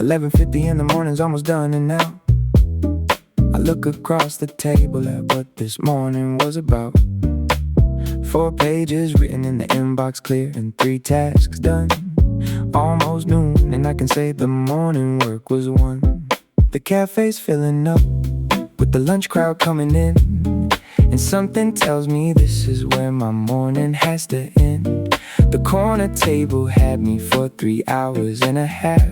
11:50 in the morning's almost done, and now I look across the table at what this morning was about. 4 pages written in the inbox clear and 3 tasks done. Almost noon and I can say the morning work was won. The cafe's filling up with the lunch crowd coming in, and something tells me this is where my morning has to end. The corner table had me for 3 hours and a half.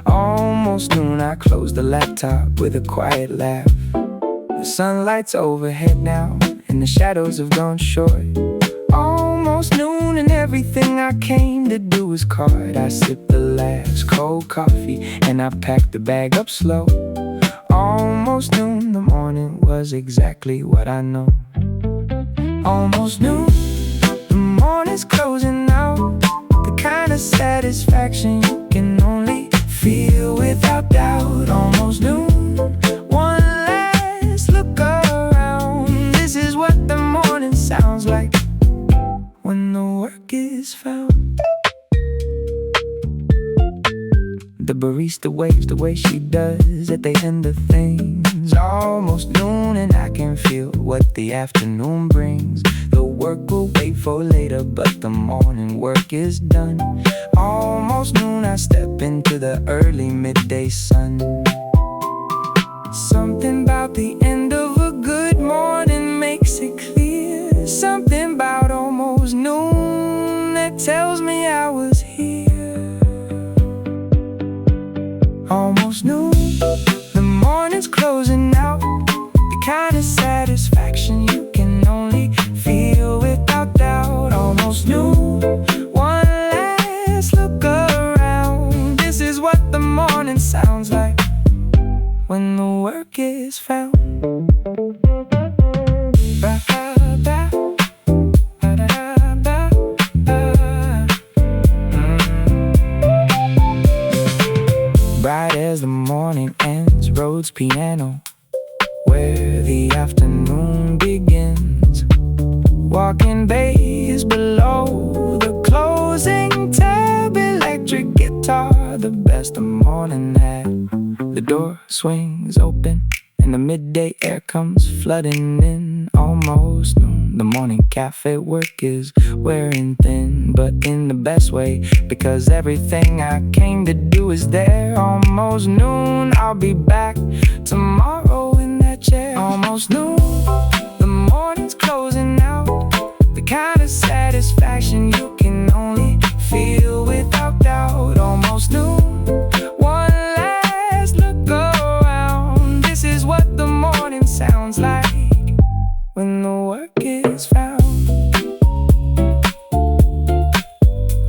Almost noon I closed the laptop with a quiet laugh. The sunlight's overhead now and the shadows have gone short. Almost noon and everything I came to do was caught. I sipped the last cold coffee and I packed the bag up slow. Almost noon, the morning was exactly what I know. Almost noon, the morning's closing out. The kind of satisfaction you can only feel without doubt. Almost noon, one last look around. This is what the morning sounds like when the work is found. The barista waves the way she does at the end of things. Almost noon and I can feel what the afternoon brings. The work will wait for later, but the morning work is done. Almost noon I step into the early midday sun. Something about the end of a good morning makes it clear. Something about almost noon that tells me I was here. Almost noon, the morning's closing out. The kind of satisfaction you can only feel without doubt. Almost noon, one last look around. This is what the morning sounds like when the work is found. Bright as the morning ends, Rhodes piano, where the afternoon begins. Walking bass below the closing tab, electric guitar, the best the morning had. The door swings open and the midday air comes flooding in. Almost noon, the morning cafe work is wearing thin, but in the best way, because everything I came to do is there. Almost noon, I'll be back tomorrow in that chair. Almost noon, the morning's closing out. The kind of satisfaction you can only feel without doubt. Almost noon, one last look around. This is what the morning sounds like when the work is found.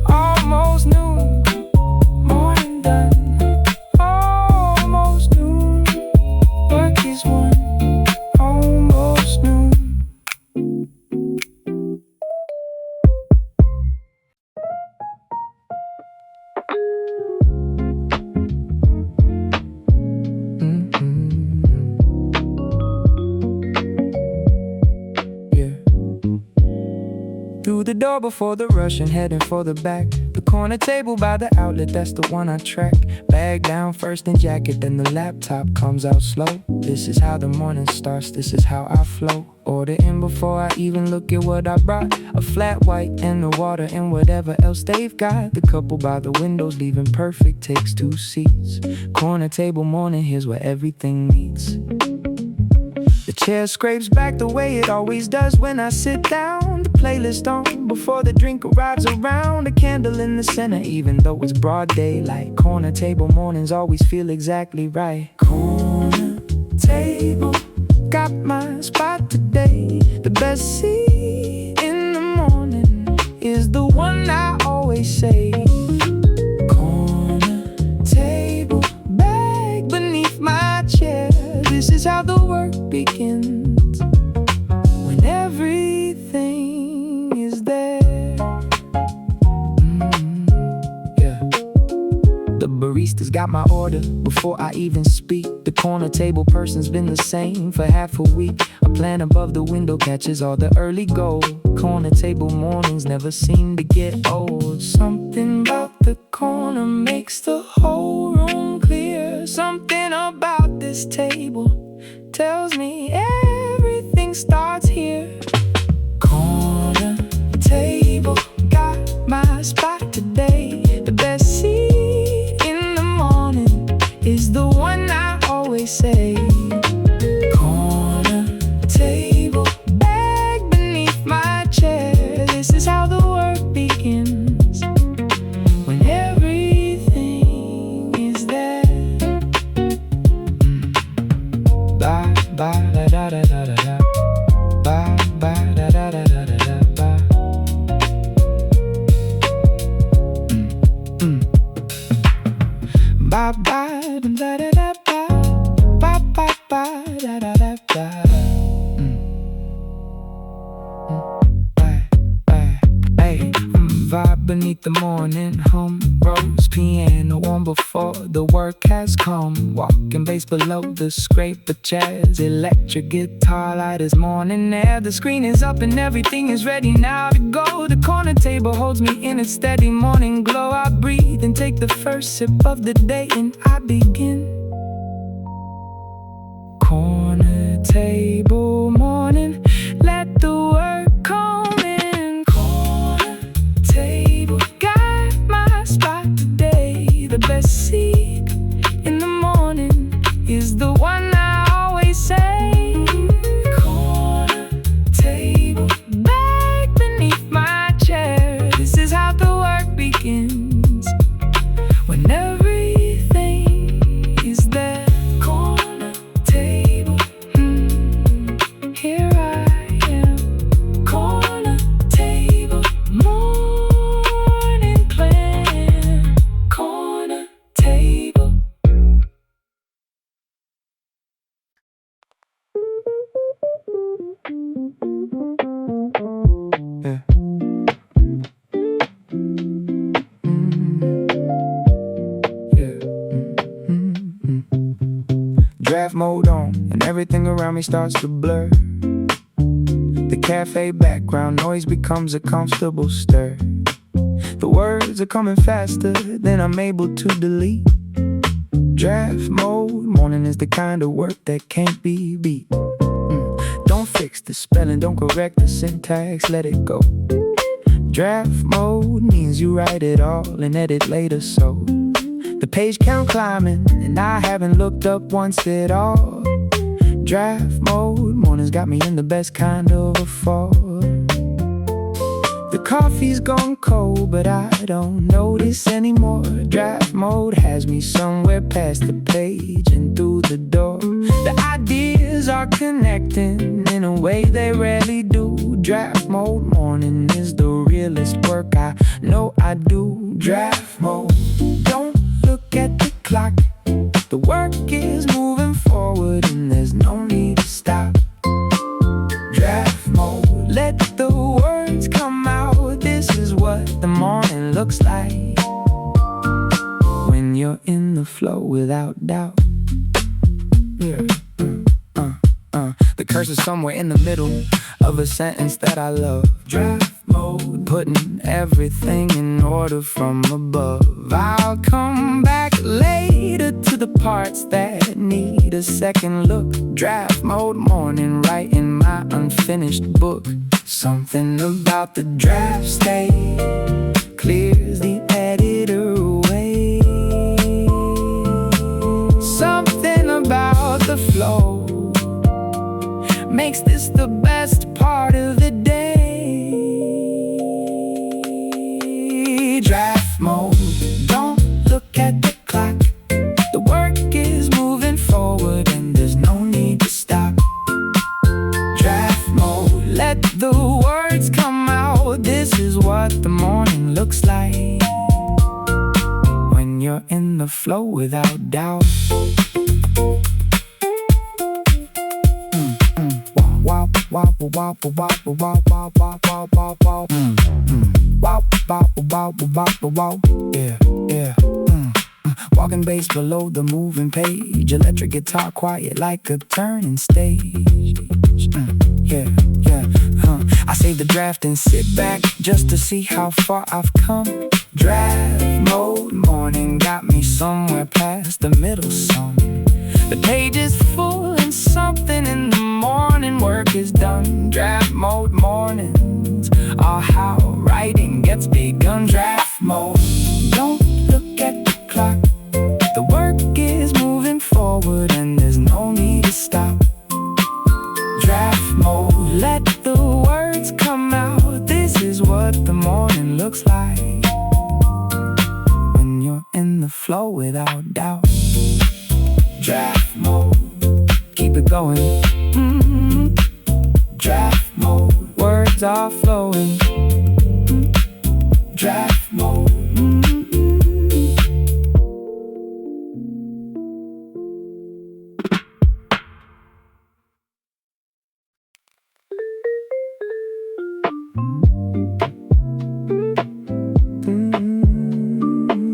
Almost noon, morning done. Almost noon, work is won. Almost noon. Through the door before the rush and heading for the back. The corner table by the outlet, that's the one I track. Bag down first and jacket, then the laptop comes out slow. This is how the morning starts, this is how I flow. Order in before I even look at what I brought. A flat white and the water and whatever else they've got. The couple by the windows leaving perfect takes 2 seats. Corner table morning, here's where everything meets. The chair scrapes back the way it always does when I sit down. The playlist on before the drink arrives around. A candle in the center even though it's broad daylight. Corner table mornings always feel exactly right. Corner table, got my spot today. The best seat in the morning is the one I always save. Corner table, bag beneath my chair. This is how the work begins, when everything is there. Yeah. The barista's got my order before I even speak. The corner table person's been the same for half a week. A plant above the window catches all the early gold. Corner table mornings never seem to get old. Something about the corner makes the whole room clear. Something about this table tells me everything starts here. Corner table, got my spot today. The best seat in the morning is the one I always say. Corner table, bag beneath my chair. This is how the work begins, when everything is there. Ba ba da da da da da. Ba ba da da da da da ba. Ba ba da da da ba. Ba ba ba da da da ba. Vibe beneath the morning hum, rose piano on before the work has come. Walking bass below the scrape of jazz, electric guitar light as morning air. The screen is up and everything is ready now to go. The corner table holds me in its steady morning glow. I breathe and take the first sip of the day and I begin. Corner table morning, let the work come in. Corner table, got my spot today. The best seat in the morning is the one I always say. Corner table, bag beneath my chair. This is how the work begins, when everything is there. Corner table, here I am. Corner table, morning plan. Corner table. Yeah. Yeah. Draft mode on, and everything around me starts to blur. The cafe background noise becomes a comfortable stir. The words are coming faster than I'm able to delete. Draft mode morning is the kind of work that can't be beat. Don't fix the spelling, don't correct the syntax, let it go. Draft mode means you write it all and edit later, so the page count climbing, and I haven't looked up once at all. Draft mode mornings got me in the best kind of a fall. The coffee's gone cold, but I don't notice anymore. Draft mode has me somewhere past the page and through the door. The ideas are connecting in a way they rarely do. Draft mode morning is the realest work I know I do. Draft mode, don't look at the clock. The work is moving forward and there's no need to stop. Draft mode, let the words come out. This is what the morning looks like, when you're in the flow without doubt. Yeah. The cursor's somewhere in the middle of a sentence that I love. Draft mode, putting everything in order from above. I'll come back later to the parts that need a second look. Draft mode morning, writing my unfinished book. Something about the draft state clears the editor away. Something about the flow makes this the best part of the day. Draft mode, don't look at the clock. The work is moving forward and there's no need to stop. Draft mode, let the words come out. This is what the morning looks like, when you're in the flow without doubt. Wow, wow, wow, wow, wow, wow, wow, wow, wow, wow. Wow, wow, wow, wow, wow, yeah, yeah. Walking bass below the moving page. Electric guitar quiet like a turning stage. Yeah, yeah, I save the draft and sit back just to see how far I've come. Draft mode morning. morning got me somewhere past the middle song. The page is full and something in the morning. Work is done, draft mode mornings are how writing gets begun. Draft mode, don't look at the clock. The work is moving forward and there's no need to stop. Draft mode, let the words come out. This is what the morning looks like when you're in the flow without doubt. Draft mode, keep it going. Draft mode, words are flowing. Draft mode.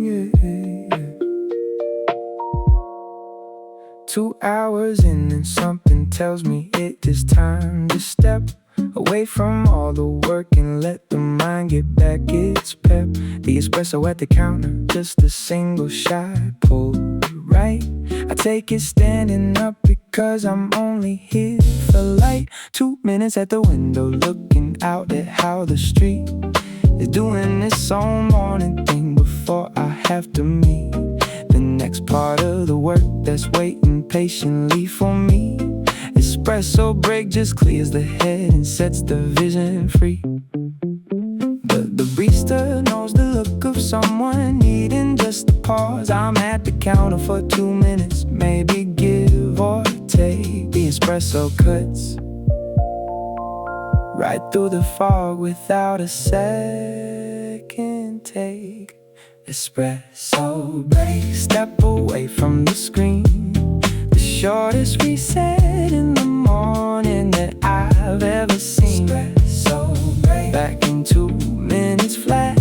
Yeah. 2 hours in and something tells me it is time to step away from all the work and let the mind get back its pep. The espresso at the counter, just a single shot, pull right. I take it standing up because I'm only here for light. 2 minutes at the window looking out at how the street is doing its own morning thing before I have to meet the next part of the work that's waiting patiently for me. Espresso break just clears the head and sets the vision free. The barista knows the look of someone needing just a pause. I'm at the counter for 2 minutes, maybe give or take. The espresso cuts right through the fog without a second take. Espresso break, step away from the screen. The shortest reset in the morning that I've ever seen. Espresso break, back in 2 minutes flat.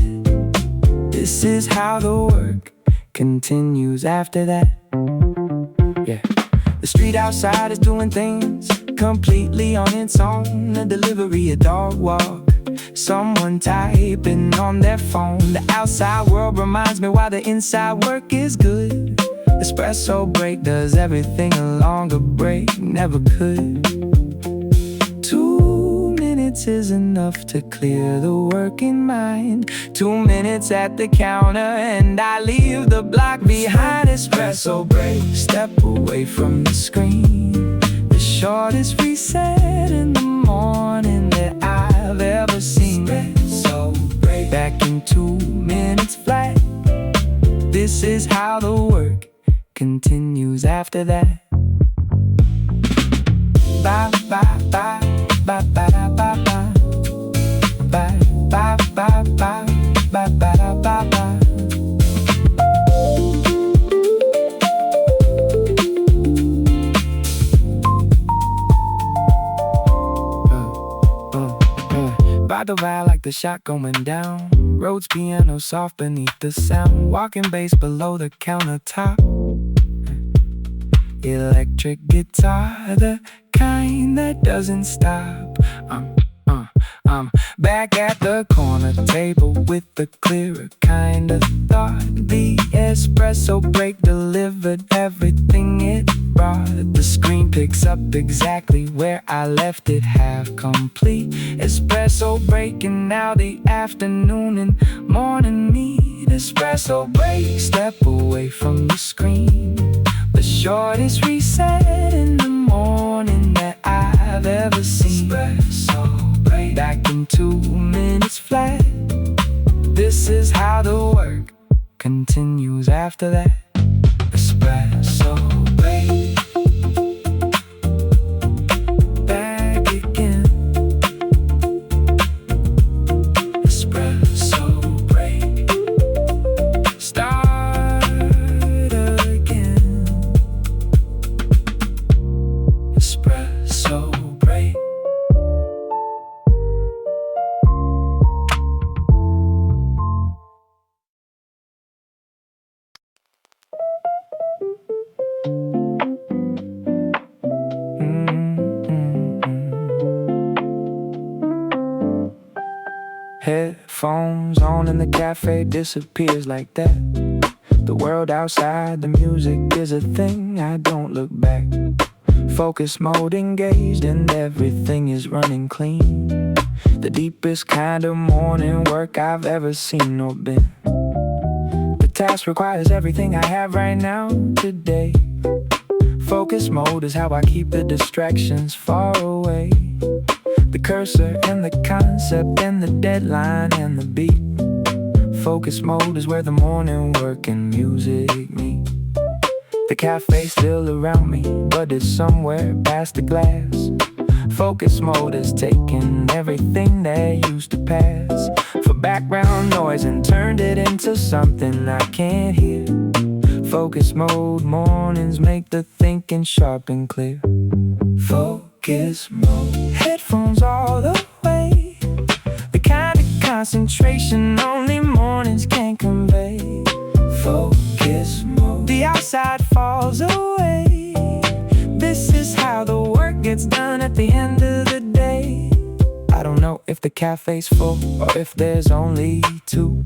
This is how the work continues after that. Yeah. The street outside is doing things completely on its own. A delivery, a dog walk, someone typing on their phone. The outside world reminds me why the inside work is good. Espresso break does everything a longer break never could. 2 minutes is enough to clear the working mind. 2 minutes at the counter and I leave the block behind. Espresso break, step away from the screen. The shortest reset in the morning that I've ever seen. Espresso break, back in 2 minutes flat. This is how the work continues after that. Bye bye bye bye bye bye bye bye bye bye bye bye bye bye bye. By the vibe like the shot going down. Rhodes piano soft beneath the sound. Walking bass below the countertop. Electric guitar, the kind that doesn't stop. I'm back at the corner table with the clearer kind of thought. The espresso break delivered everything it brought. The screen picks up exactly where I left it, half complete. Espresso break and now the afternoon and morning meet. Espresso break, step away from the screen. The shortest reset in the morning that I've ever seen. Espresso break, back in 2 minutes flat. This is how the work continues after that. Espresso break, back again. Espresso break, start again. Espresso break. Headphones on and the cafe disappears like that. The world outside, the music is a thing, I don't look back. Focus mode engaged and everything is running clean. The deepest kind of morning work I've ever seen or been. The task requires everything I have right now, today. Focus mode is how I keep the distractions far away. The cursor and the concept and the deadline and the beat. Focus mode is where the morning work and music meet. The cafe's still around me, but it's somewhere past the glass. Focus mode is taking everything that used to pass for background noise and turned it into something I can't hear. Focus mode mornings make the thinking sharp and clear. Focus mode, headphones all the way. The kind of concentration only mornings can convey. Focus mode, the outside falls away. This is how the work gets done at the end of the day. I don't know if the cafe's full or if there's only two.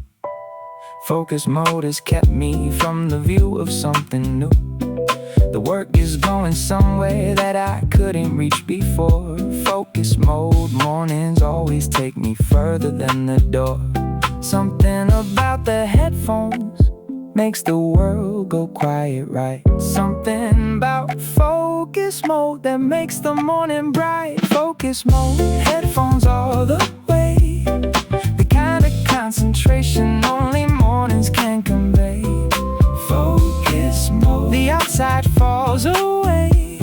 Focus mode has kept me from the view of something new. The work is going somewhere that I couldn't reach before. Focus mode mornings always take me further than the door. Something about the headphones makes the world go quiet, right? Something about focus mode that makes the morning bright. Focus mode, headphones all the way. The kind of concentration only mornings can convey. Focus mode, the outside falls away.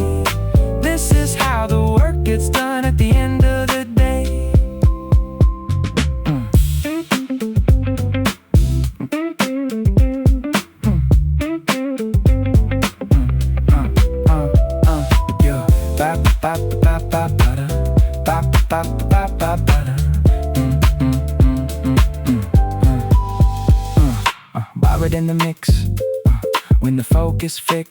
This is how the work gets done at the end of the day. Yeah. Ba ba ba ba ba da. Ba ba ba ba ba da. Borrowed in the mix, when the focus fix,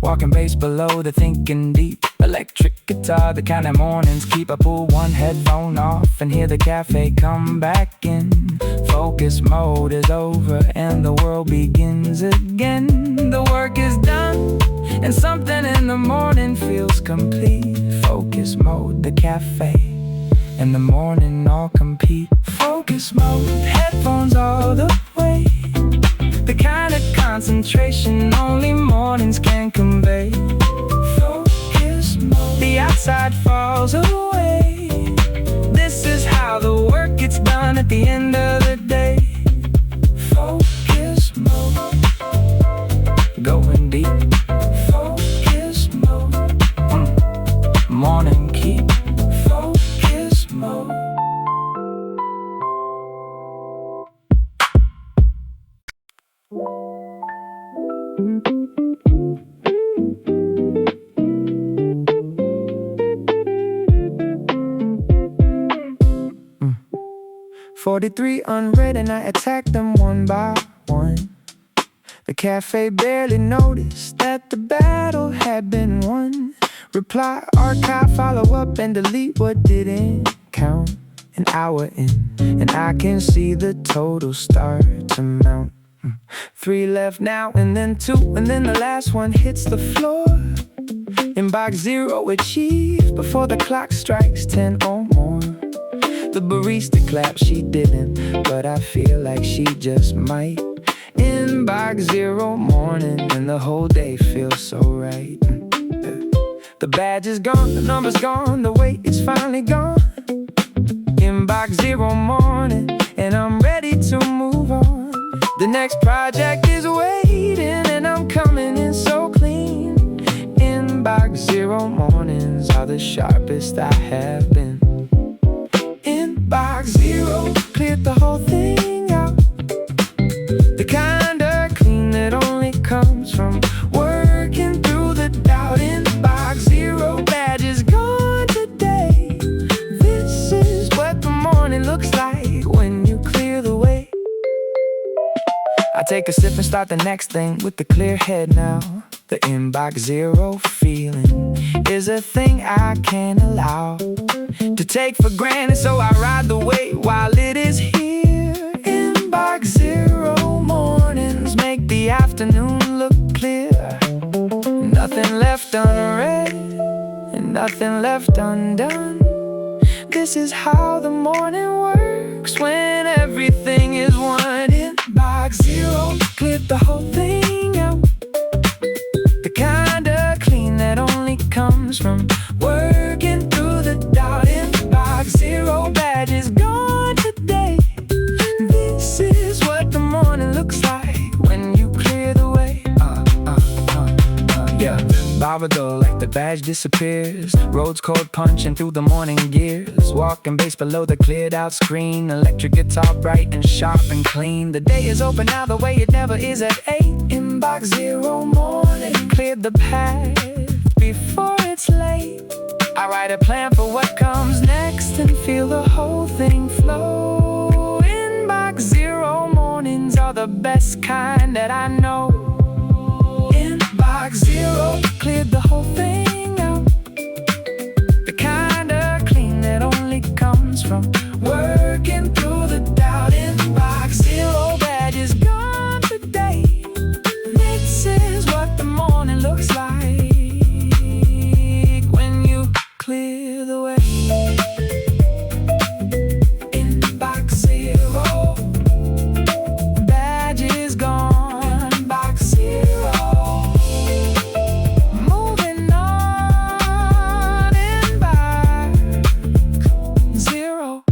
walking bass below the thinking deep. Electric guitar, the kind of mornings keep. I pull one headphone off and hear the cafe come back in. Focus mode is over and the world begins again. The work is done and something in the morning feels complete. Focus mode, the cafe and the morning all compete. Focus mode, headphones all the way. The kind of concentration only mornings can convey. Focus mode, the outside falls away. This is how the work gets done at the end of the day. Focus mode, going deep. Focus mode, morning keep. Focus mode. Mm. 43 unread and I attacked them one by one. The cafe barely noticed that the battle had been won. Reply, archive, follow up, and delete what didn't count. An hour in, and I can see the total start to mount. 3 left now, and then 2, and then the last one hits the floor. In box 0 achieved before the clock strikes 10 or more. The barista clapped, she didn't, but I feel like she just might. In box 0 morning, and the whole day feels so right. The badge is gone, the number's gone, the weight is finally gone. In box 0 morning, and I'm ready to move on. The next project is waiting, and I'm coming in so clean. Inbox 0 mornings are the sharpest I have been. Inbox 0 cleared the whole thing out. The kind of clean that only comes from working through the doubt. Inbox 0 badge is gone today. This is what the morning looks like when you clear the way. I take a sip and start the next thing with the clear head now. The inbox 0 feeling is a thing I can't allow to take for granted, so I ride the wave while it is here. Inbox 0 mornings make nothing left unread, and nothing left undone. This is how the morning works when everything is one. Inbox zero, cleared the whole thing out. The kinda clean that only comes from working through the doubt. Inbox zero, badge is gone today. This is what the morning looks like when you clear the way. Yeah. Bobado, like the badge disappears. Roads cold punching through the morning gears. Walking base below the cleared out screen. Electric guitar bright and sharp and clean. The day is open now the way it never is at 8. Inbox zero morning, cleared the path before it's late. I write a plan for what comes next and feel the whole thing flow. Inbox zero mornings are the best kind that I know. Inbox zero, cleared the whole thing out. The kinda clean that only comes from working through the doubt. Inbox zero, badge is gone today. This is what the morning looks like when you clear the way. Inbox zero, badge is gone. Inbox zero, moving on. Inbox zero.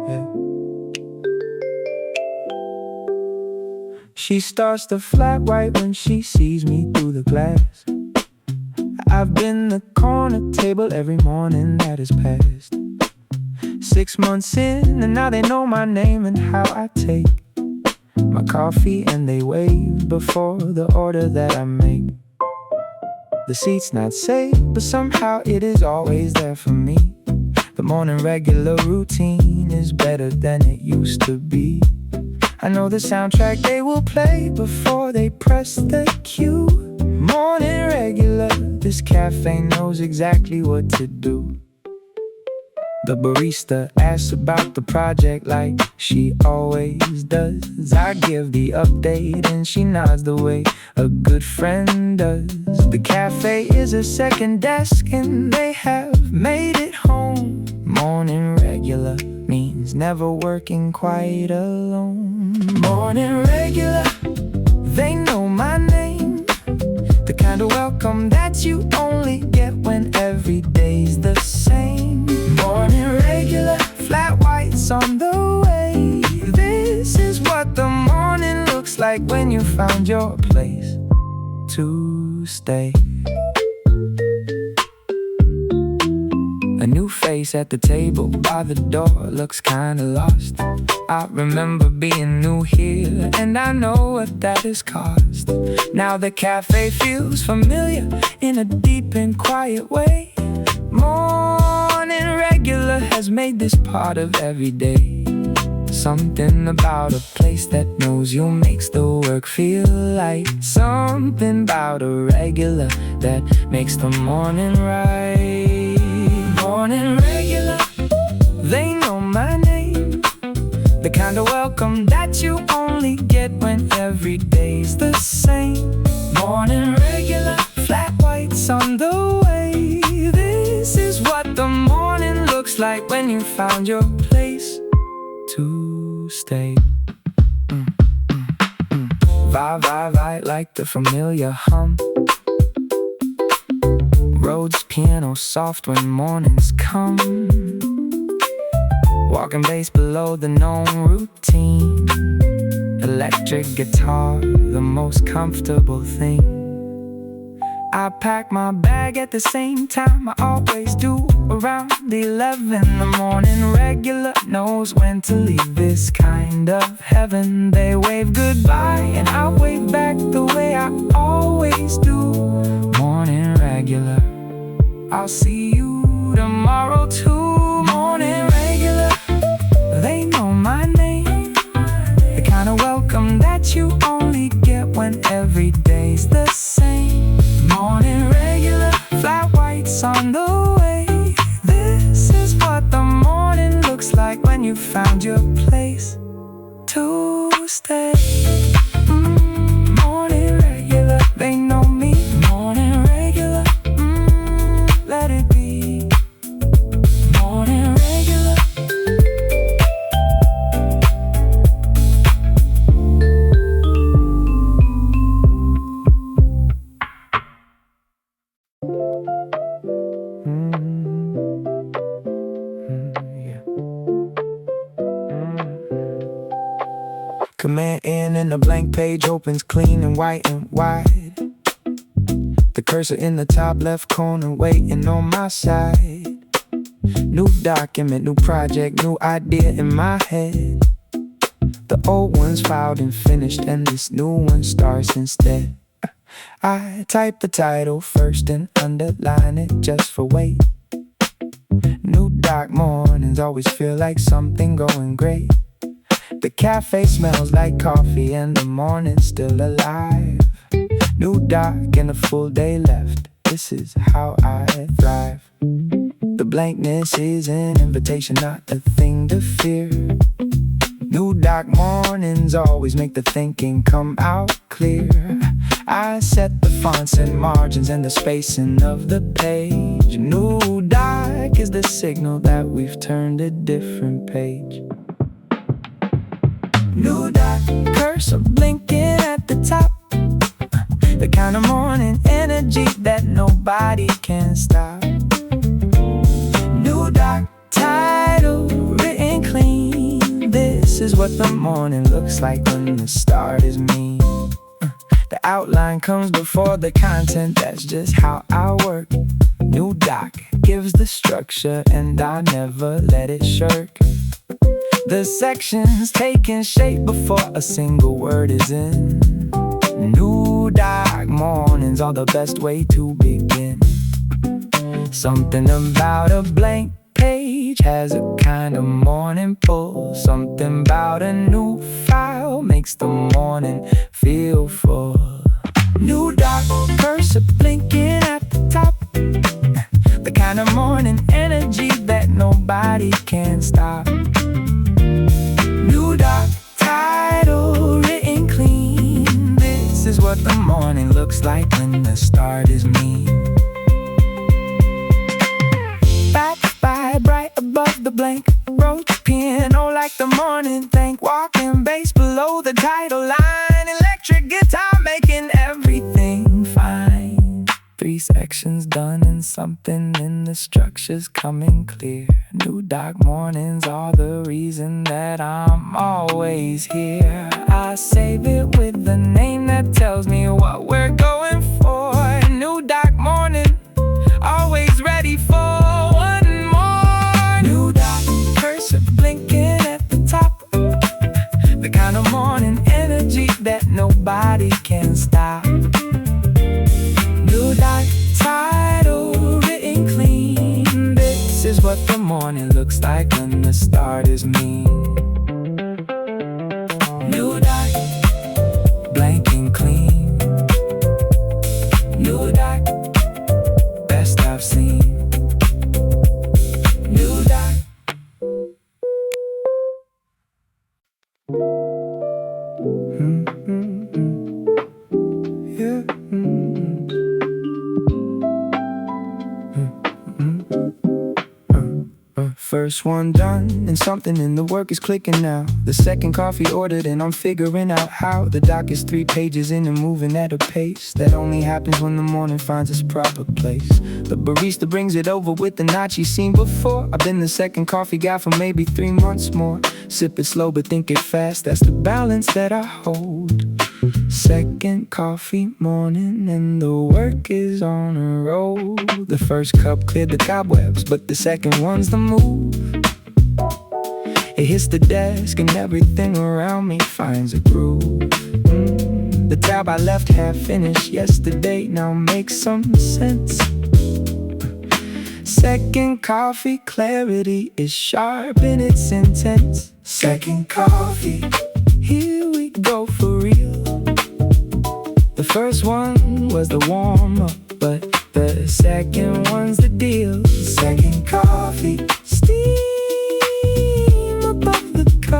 Yeah. She starts to flat white when she sees me through the glass. I've been the corner table every morning that has passed. 6 months in and now they know my name and how I take my coffee, and they wave before the order that I make. The seat's not safe, but somehow it is always there for me. The morning regular routine is better than it used to be. I know the soundtrack they will play before they press the cue. Morning regular, this cafe knows exactly what to do. The barista asks about the project like she always does. I give the update and she nods the way a good friend does. The cafe is a second desk and they have made it home. Morning regular means never working quite alone. Morning regular, they know my name. The kind of welcome that you only get when every day's the same. Morning regular, flat whites on the way. This is what the morning looks like when you found your place to stay. A new face at the table by the door looks kinda lost. I remember being new here and I know what that has cost. Now the cafe feels familiar in a deep and quiet way. Morning regular has made this part of every day. Something about a place that knows you makes the work feel light. Something about a regular that makes the morning right. Morning regular, they know my name. The kind of welcome that you only get when every day's the same. Morning regular, flat whites on the way. This is what the morning looks like when you found your place to stay. Vibe like the familiar hum. Roads piano soft when mornings come. Walking bass below the known routine. Electric guitar, the most comfortable thing. I pack my bag at the same time I always do, around 11. The morning regular knows when to leave this kind of heaven. They wave goodbye and I wave back the way I always do. Morning regular, I'll see you tomorrow too. Morning regular, they know my name. The kind of welcome that you only get when every day's the same. Morning regular, flat whites on the way. This is what the morning looks like when you found your a place to stay. Morning regular, they know me. Morning regular, let it be. Morning regular. Command N and the blank page opens clean and white and wide. The cursor in the top left corner waiting on my side. New document, new project, new idea in my head. The old one's filed and finished and this new one starts instead. I type the title first and underline it just for weight. New dark mornings always feel like something going great. The cafe smells like coffee and the morning's still alive. New dark and a full day left. This is how I thrive. The blankness is an invitation, not a thing to fear. New dark mornings always make the thinking come out clear. I set the fonts and margins and the spacing of the page. New dark is the signal that we've turned a different page. New dark, cursor blinking at the top. The kind of morning energy that nobody can stop. New dark, title written clean. This is what the morning looks like when the start is me. The outline comes before the content, that's just how I work. New doc gives the structure and I never let it shirk. The section's taking shape before a single word is in. New dark mornings are the best way to begin. Something about a blank page has a kind of morning pull. Something about a new file makes the morning feel full. New dark, cursor blinking at the top. The kind of morning energy that nobody can stop. New dark, title written clean. This is what the morning looks like when the start is me. Backed by bright above the blank, wrote piano like the morning thank. Walking bass below the title line, electric guitar making everything fine. 3 sections done and something in the structure's coming clear. New dark mornings are the reason that I'm always here. I save it with the name that tells me what we're going for. New dark morning, always ready for one more. New dark, cursor blinking at the top. The kind of morning energy that nobody can stop. New dark, title written clean. This is what the morning looks like when the start is me. New dark, blank and clean. New dark, best I've seen. New dark. Yeah. First one done, and something in the work is clicking now. The second coffee ordered, and I'm figuring out how. The doc is 3 pages in and moving at a pace that only happens when the morning finds its proper place. The barista brings it over with the notch he's seen before. I've been the second coffee guy for maybe 3 months more. Sip it slow but think it fast, that's the balance that I hold. Second coffee morning and the work is on a roll. The first cup cleared the cobwebs, but the second one's the move. It hits the desk and everything around me finds a groove. The tab I left half finished yesterday now makes some sense. Second coffee clarity is sharp and it's intense. Second coffee, here we go for real. The first one was the warm-up, but the second one's the deal. Second coffee, steam above the cup.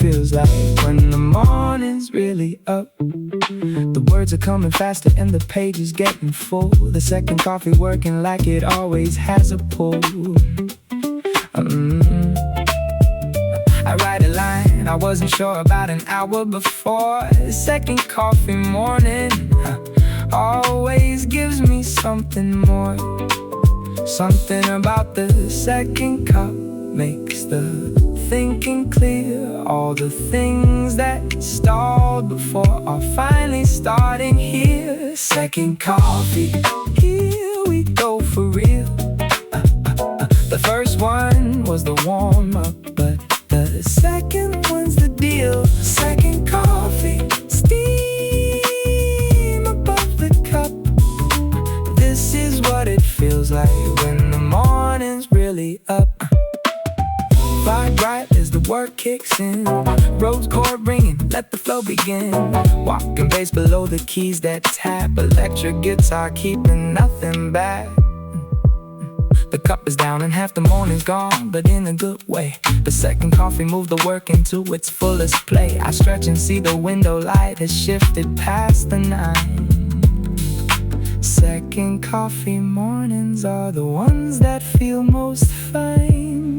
feels like when the morning's really up. The words are coming faster and the page is getting full. The second coffee working like it always has a pull. I write a line I wasn't sure about an hour before. The second coffee morning always gives me something more. Something about the second cup makes the thinking clear. All the things that stalled before are finally starting here. Second coffee, here we go for real. The first one was the warm-up, but the second one's the deal. Second coffee, steam above the cup. This is what it feels like when the morning's really up. Vibe right as the work kicks in. Rose chord ringing, let the flow begin. Walking bass below the keys that tap. Electric guitar keeping nothing back. The cup is down and half the morning's gone, but in a good way. The second coffee moved the work into its fullest play. I stretch and see the window light has shifted past the 9. Second coffee mornings are the ones that feel most fine.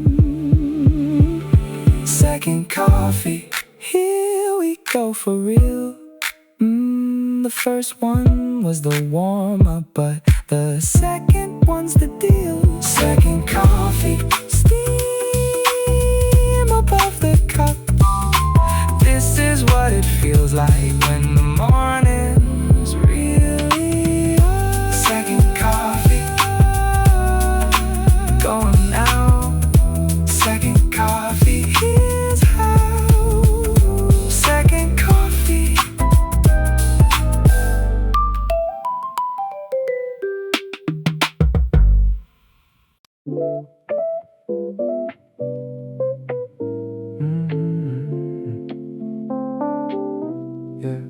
Second coffee, here we go for real. The first one was the warm-up, but the second one's the deal. Second coffee, steam above the cup. This is what it feels like when the morning's really up. Second coffee, going out. Second coffee, here's how. Second coffee. Yeah,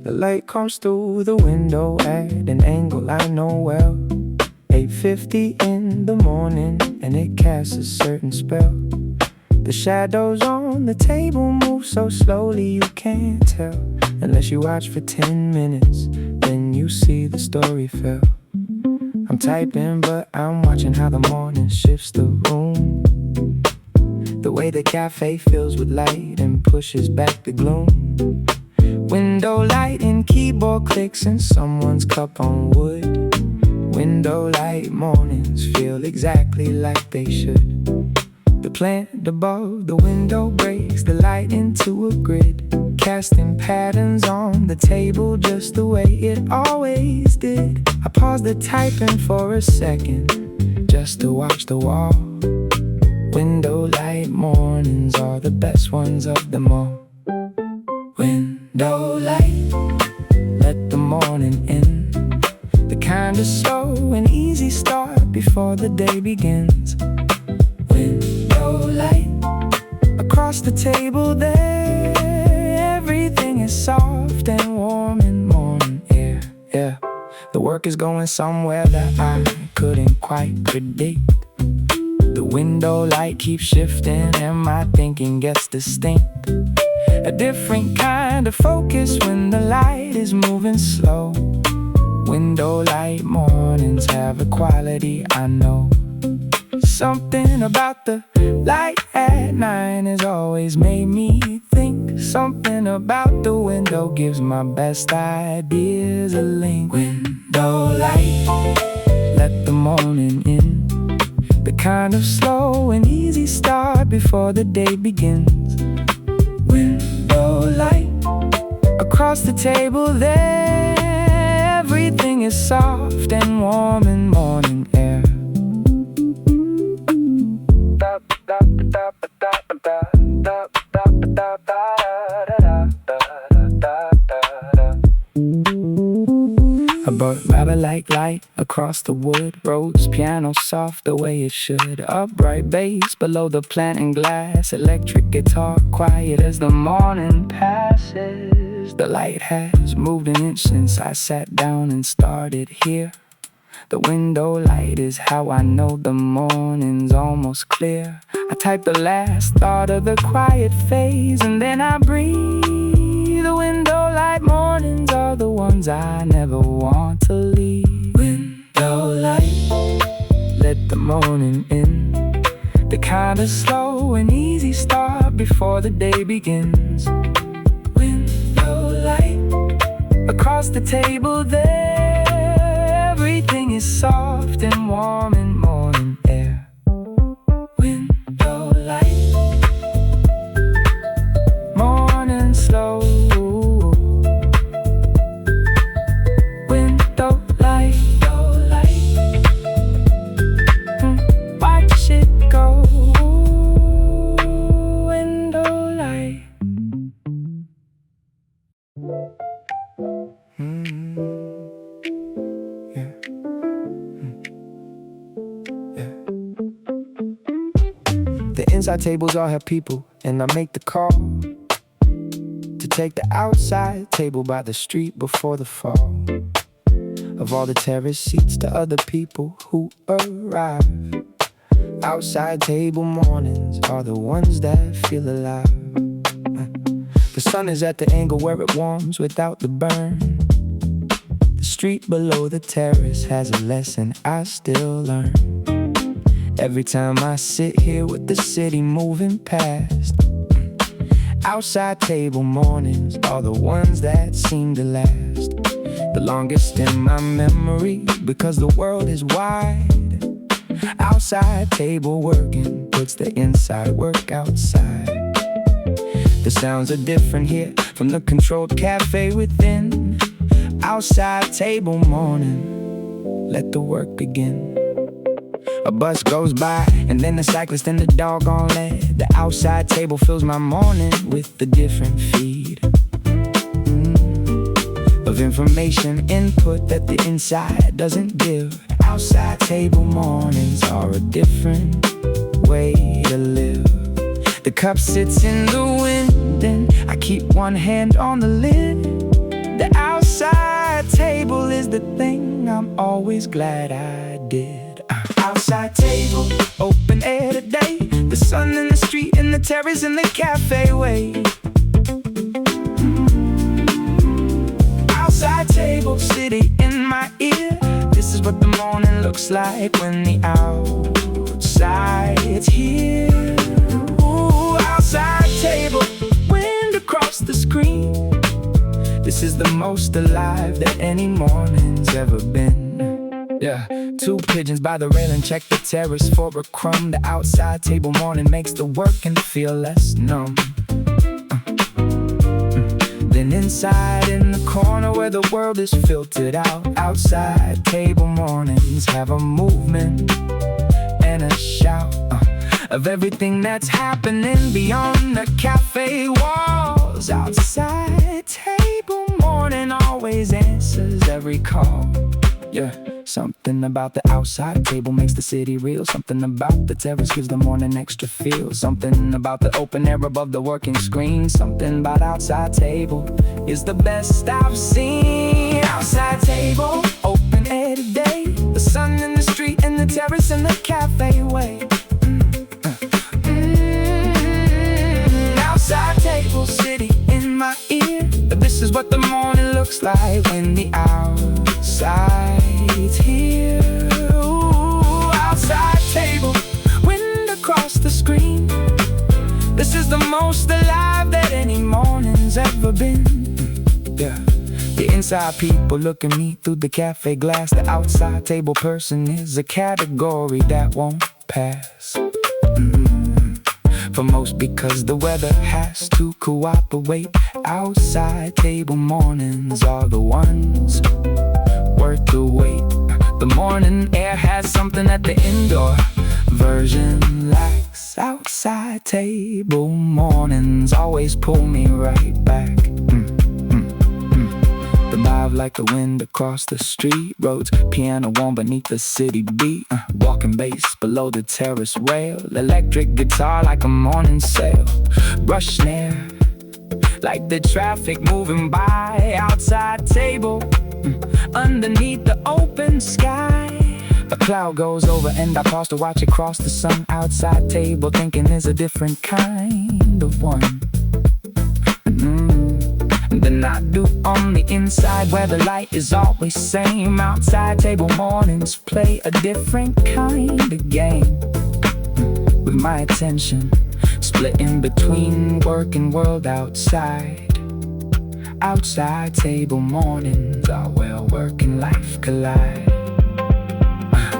the light comes through the window at an angle I know well. 8:50 in the morning and it casts a certain spell. The shadows on the table move so slowly you can't tell. Unless you watch for 10 minutes, then you see the story fell. I'm typing but I'm watching how the morning shifts the room. The way the cafe fills with light and pushes back the gloom. Window light and keyboard clicks and someone's cup on wood. Window light mornings feel exactly like they should. The plant above the window breaks the light into a grid, casting patterns on the table just the way it always did. I pause the typing for a second just to watch the wall. Window light mornings are the best ones of them all. Window light, let the morning in. The kind of slow and easy start before the day begins. Window light, across the table there, everything is soft and warm in morning air. Yeah, the work is going somewhere that I couldn't quite predict. The window light keeps shifting and my thinking gets distinct. A different kind of focus when the light is moving slow. Window light mornings have a quality I know. Something about the light at 9 has always made me think. Something about the window gives my best ideas a link. Window light, let the morning in. The kind of slow and easy start before the day begins. Window light, across the table there, everything is soft and warm in morning air. A bird rabbit like light across the wood. Rose piano soft the way it should. Upright bass below the plant and glass. Electric guitar quiet as the morning passes. The light has moved an inch since I sat down and started here. The window light is how I know the morning's almost clear. I type the last thought of the quiet phase and then I breathe. The window light mornings are the ones I never want to leave. Window light, let the morning in. The kind of slow and easy start before the day begins. Window light, across the table there, everything is soft and warm in morning air. Window light, morning slow. Window light, watch it go. Window light. The inside tables all have people, and I make the call to take the outside table by the street before the fall. Of all the terrace seats to other people who arrive. Outside table mornings are the ones that feel alive. The sun is at the angle where it warms without the burn. The street below the terrace has a lesson I still learn. Every time I sit here with the city moving past. Outside table mornings are the ones that seem to last the longest in my memory, because the world is wide. Outside table working puts the inside work outside. The sounds are different here from the controlled cafe within. Outside table morning, let the work begin. A bus goes by, and then the cyclist and the dog on lead. The outside table fills my morning with a different feed of information input that the inside doesn't give. Outside table mornings are a different way to live. The cup sits in the wind, and I keep one hand on the lid. The outside table is the thing I'm always glad I did. Outside table, open air today. The sun in the street and the terrace and the cafe way. Outside table, city in my ear. This is what the morning looks like when the outside's here. Ooh, outside table, wind across the screen. This is the most alive that any morning's ever been. Yeah, two pigeons by the railing check the terrace for a crumb. The outside table morning makes the working feel less numb. Then inside in the corner where the world is filtered out, outside table mornings have a movement and a shout of everything that's happening beyond the cafe walls. Outside table morning always answers every call. Yeah, something about the outside table makes the city real. Something about the terrace gives the morning extra feel. Something about the open air above the working screen. Something about outside table is the best I've seen. Outside table, open air today. The sun in the street and the terrace and the cafe way. Outside table, city in my ear. This is what the morning looks like when the outside's here. Ooh, outside table, wind across the screen. This is the most alive that any morning's ever been. Yeah, the inside people look at me through the cafe glass. The outside table person is a category that won't pass. For most, because the weather has to cooperate. Outside table mornings are the ones worth the wait. The morning air has something that the indoor version lacks. Outside table mornings always pull me right back. The vibe like the wind across the street. Roads, piano warm beneath the city beat. Walking bass below the terrace rail. Electric guitar like a morning sail. Rush snare like the traffic moving by. Outside table, underneath the open sky. A cloud goes over and I pause to watch it cross the sun. Outside table thinking is a different kind of one. Than I do on the inside where the light is always same. Outside table mornings play a different kind of game. With my attention split in between work and world outside. Outside table mornings are where work and life collide.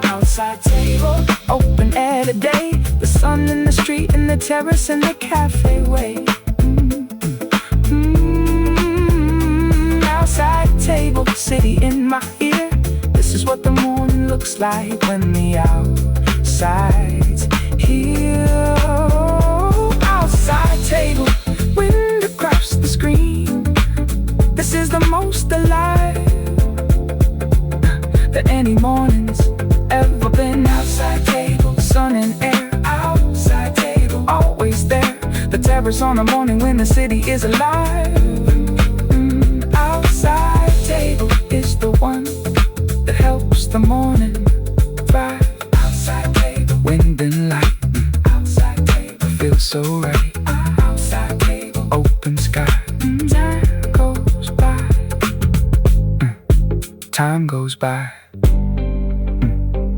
Outside table, open air today. The sun in the street and the terrace and the cafe way. Outside table, city in my ear. This is what the morning looks like when the outside's here. Outside table, wind across the screen. This is the most alive that any morning's ever been. Outside table, sun and air. Outside table, always there. The terrace on the morning when the city is alive. Outside table is the one that helps the morning thrive. Outside table, wind and light. Outside table, feels so right. Outside table, open sky. Time goes by. Time goes by.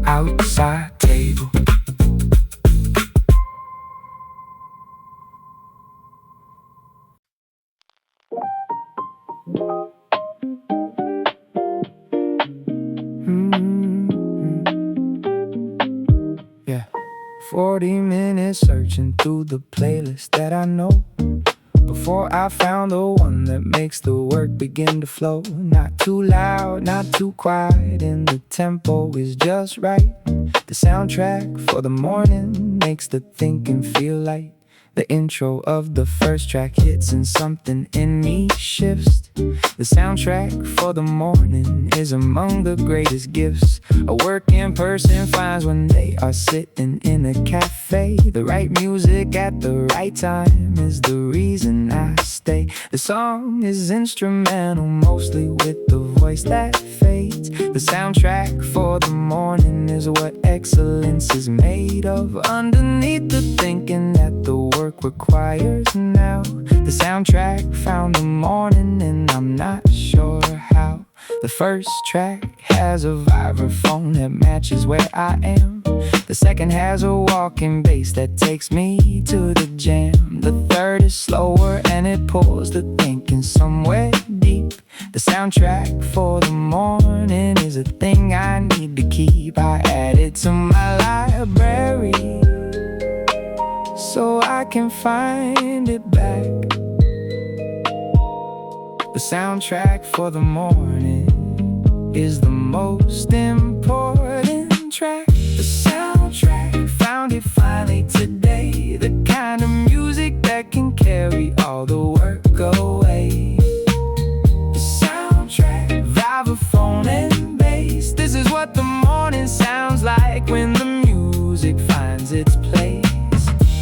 Outside table. Yeah, 40 minutes searching through the playlist that I know before I found the one that makes the work begin to flow. Not too loud, not too quiet, and the tempo is just right. The soundtrack for the morning makes the thinking feel light. The intro of the first track hits and something in me shifts. The soundtrack for the morning is among the greatest gifts a working person finds when they are sitting in a cafe. The right music at the right time is the reason I stay. The song is instrumental, mostly with the voice that fades. The soundtrack for the morning is what excellence is made of. Underneath the thinking that the work requires now, the soundtrack found the morning and I'm not sure how. The first track has a vibraphone that matches where I am. The second has a walking bass that takes me to the jam. The third is slower and it pulls the thinking somewhere deep. The soundtrack for the morning is a thing I need to keep. I add it to my library so I can find it back. The soundtrack for the morning is the most important track. The soundtrack found it finally today. The kind of music that can carry all the work away. The soundtrack, vibraphone and bass. This is what the morning sounds like when the music finds its place.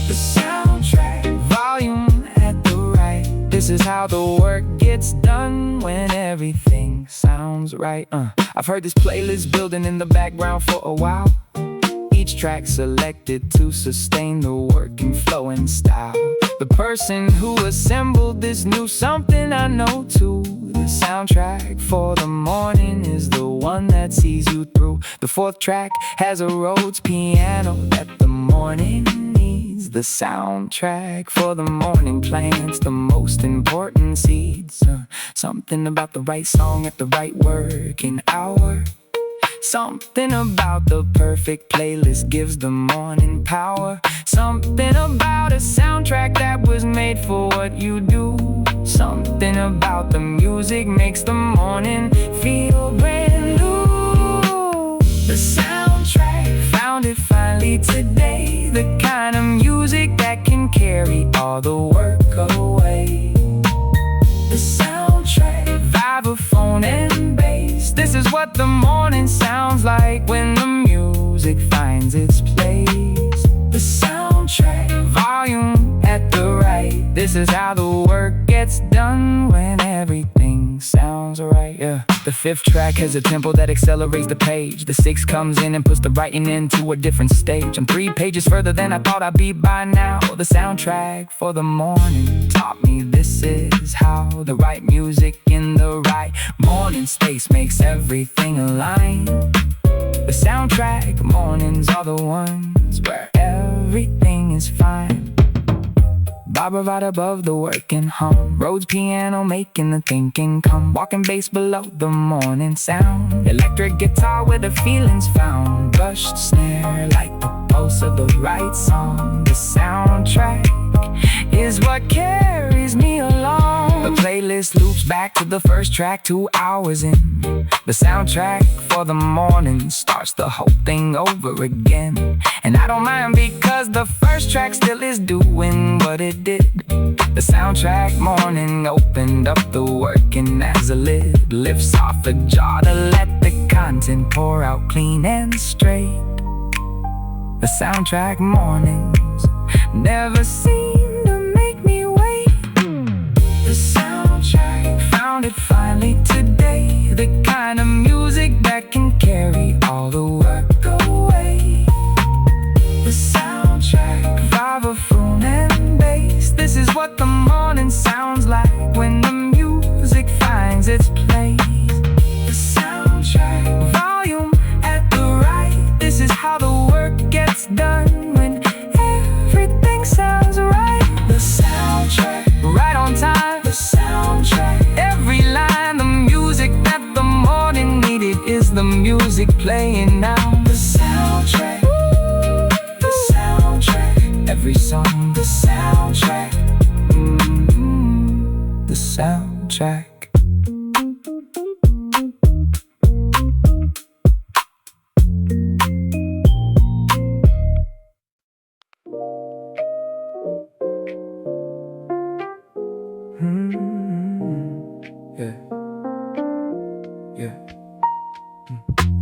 The soundtrack, volume at the right. This is how the work gets done when everything sounds right. I've heard this playlist building in the background for a while. Each track selected to sustain the working flow and style. The person who assembled this knew something I know too. The soundtrack for the morning is the one that sees you through. The fourth track has a Rhodes piano that the morning needs. The soundtrack for the morning plants the most important seeds. Something about the right song at the right working hour. Something about the perfect playlist gives the morning power. Something about a soundtrack that was made for what you do. Something about the music makes the morning feel brand new. The soundtrack found it finally today. The kind of music that can carry all the work away. The soundtrack, vibraphone and bass. This is what the morning sounds like when the music finds its place. The soundtrack, volume at the right. This is how the work gets done when everything everything sounds right, yeah. The fifth track has a tempo that accelerates the page. The sixth comes in and puts the writing into a different stage. I'm 3 pages further than I thought I'd be by now. The soundtrack for the morning taught me this is how the right music in the right morning space makes everything align. The soundtrack mornings are the ones where everything is fine. Barbara right above the working hum. Rhodes piano making the thinking come. Walking bass below the morning sound. Electric guitar where the feelings found. Brushed snare like the pulse of the right song. The soundtrack is what carries me along. The playlist loops back to the first track 2 hours in. The soundtrack for the morning starts the whole thing over again. And I don't mind because the first track still is doing what it did. The soundtrack morning opened up the working as a lid lifts off the jar to let the content pour out clean and straight. The soundtrack mornings never seem to make me wait. The soundtrack found it finally today. The kind of music that can carry all the work away. The soundtrack, vibraphone and bass. This is what the morning sounds like when the music finds its place. The soundtrack, volume at the right. This is how the work gets done when everything sounds right. The soundtrack, right on time. The soundtrack, every line. The music that the morning needed is the music playing now. The soundtrack, the soundtrack, every song. The soundtrack, the soundtrack.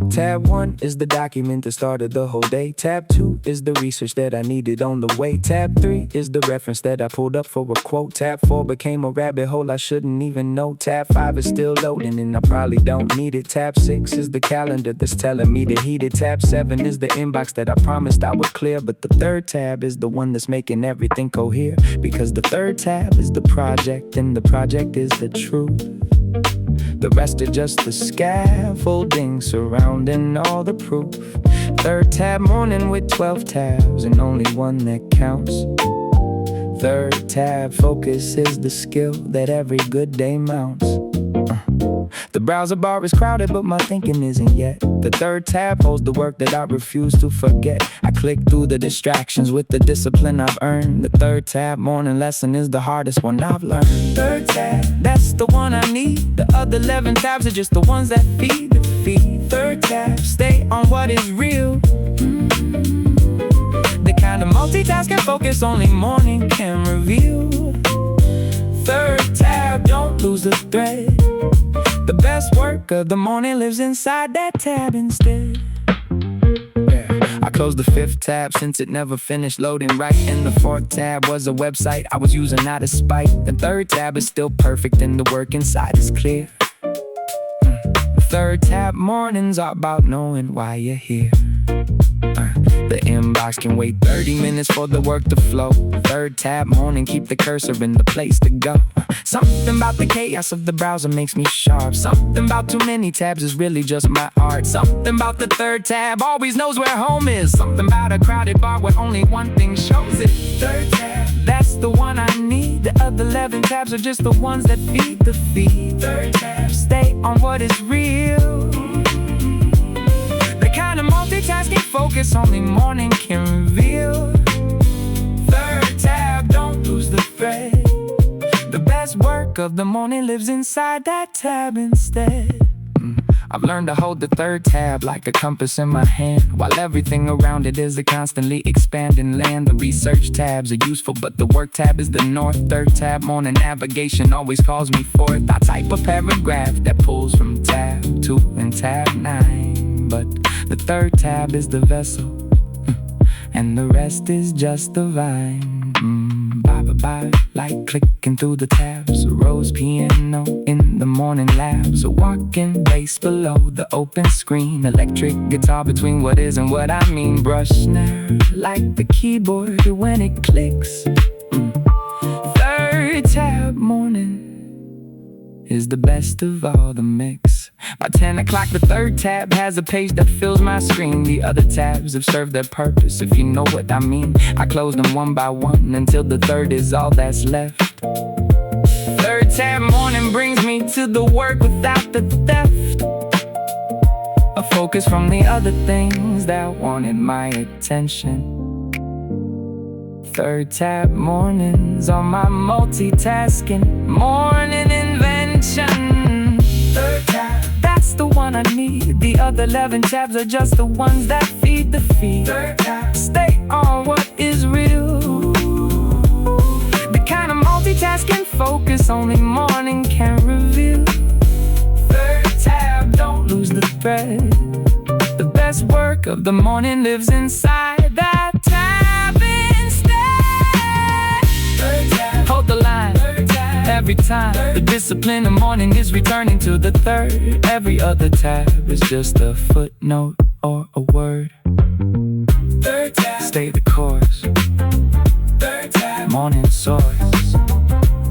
Tab 1 is the document that started the whole day. Tab 2 is the research that I needed on the way. Tab 3 is the reference that I pulled up for a quote. Tab 4 became a rabbit hole I shouldn't even know. Tab 5 is still loading and I probably don't need it. Tab 6 is the calendar that's telling me to heat it. Tab 7 is the inbox that I promised I would clear. But the third tab is the one that's making everything cohere. Because the third tab is the project and the project is the truth. The rest are just the scaffolding surrounding all the proof. Third tab morning with 12 tabs and only one that counts. Third tab focus is the skill that every good day mounts. The browser bar is crowded but my thinking isn't yet. The third tab holds the work that I refuse to forget. I click through the distractions with the discipline I've earned. The third tab morning lesson is the hardest one I've learned. Third tab, that's the one I need. The other 11 tabs are just the ones that feed the feed. Third tab, stay on what is real. The kind of multitasking focus only morning can reveal. Third tab, don't lose the thread. The best work of the morning lives inside that tab instead. I closed the fifth tab since it never finished loading right. And the fourth tab was a website I was using out of spite. The third tab is still perfect and the work inside is clear. The third tab mornings are about knowing why you're here. The inbox can wait 30 minutes for the work to flow. Third tab morning, keep the cursor in the place to go. Something about the chaos of the browser makes me sharp. Something about too many tabs is really just my art. Something about the third tab always knows where home is. Something about a crowded bar where only one thing shows it. Third tab, that's the one I need. The other 11 tabs are just the ones that feed the feed. Third tab, stay on what is real. The kind of multitasking focus only morning can reveal. Third tab, don't lose the thread. The best work of the morning lives inside that tab instead. I've learned to hold the third tab like a compass in my hand, while everything around it is a constantly expanding land. The research tabs are useful, but the work tab is the north. Third tab morning navigation always calls me forth. I type a paragraph that pulls from tab 2 and tab 9, but the third tab is the vessel, and the rest is just the vine. Bye, like clicking through the tabs. A rose piano in the morning labs. A walking bass below the open screen. Electric guitar between what is and what I mean. Brush snare like the keyboard when it clicks. Third tab morning is the best of all the mix. By 10 o'clock the third tab has a page that fills my screen. The other tabs have served their purpose, if you know what I mean. I close them one by one until the third is all that's left. Third tab morning brings me to the work without the theft. A focus from the other things that wanted my attention. Third tab mornings are my multitasking morning invention. Third tab, that's the one I need. The other 11 tabs are just the ones that feed the feed. Third tab, stay on what is real. The kind of multitasking focus only morning can reveal. Third tab, don't lose the thread. The best work of the morning lives inside that tab instead. Third tab, hold the line. Every time the discipline of morning is returning to the third. Every other tab is just a footnote or a word. Third tab, stay the course. Third tab, morning source.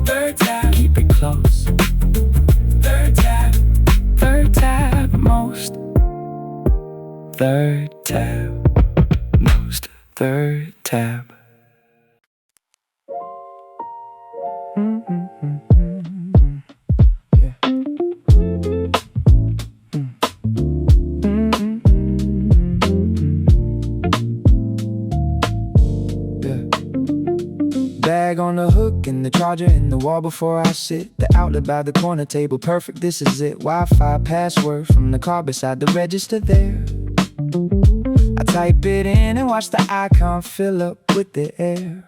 Third tab, keep it close. Third tab most. Third tab most. Third tab. Bag on the hook and the charger in the wall before I sit. The outlet by the corner table, perfect, this is it. Wi-Fi password from the car beside the register there. I type it in and watch the icon fill up with the air.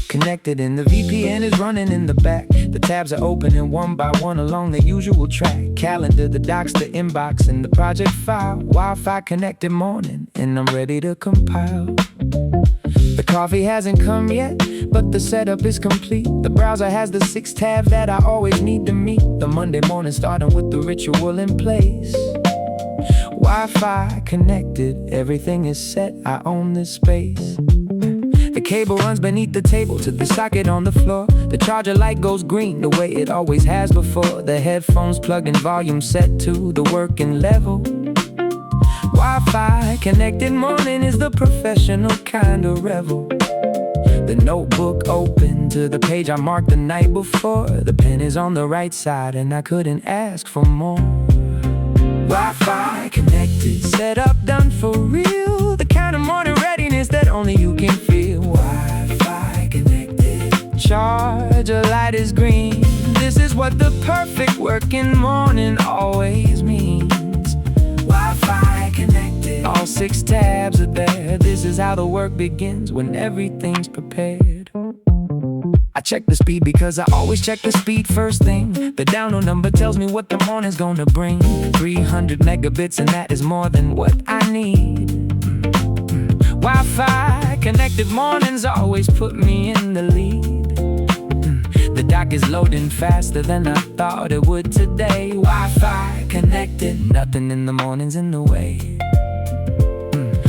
Connected and the VPN is running in the back. The tabs are opening one by one along the usual track. Calendar, the docs, the inbox, and the project file. Wi-Fi connected morning, and I'm ready to compile. The coffee hasn't come yet, but the setup is complete. The browser has the 6 tabs that I always need to meet. The Monday morning starting with the ritual in place. Wi-Fi connected, everything is set, I own this space. The cable runs beneath the table to the socket on the floor. The charger light goes green the way it always has before. The headphones plugged in, volume set to the working level. Wi-Fi connected morning is the professional kind of revel. The notebook open to the page I marked the night before. The pen is on the right side and I couldn't ask for more. Wi-Fi connected, set up, done for real. The kind of morning readiness that only you can feel. Wi-Fi connected, charger light is green. This is what the perfect working morning always means. Wi-Fi connected, all 6 tabs are there. This is how the work begins when everything's prepared. I check the speed because I always check the speed first thing. The download number tells me what the morning's gonna bring. 300 megabits and that is more than what I need. Wi-Fi connected mornings always put me in the lead. The dock is loading faster than I thought it would today. Wi-Fi connected, nothing in the morning's in the way.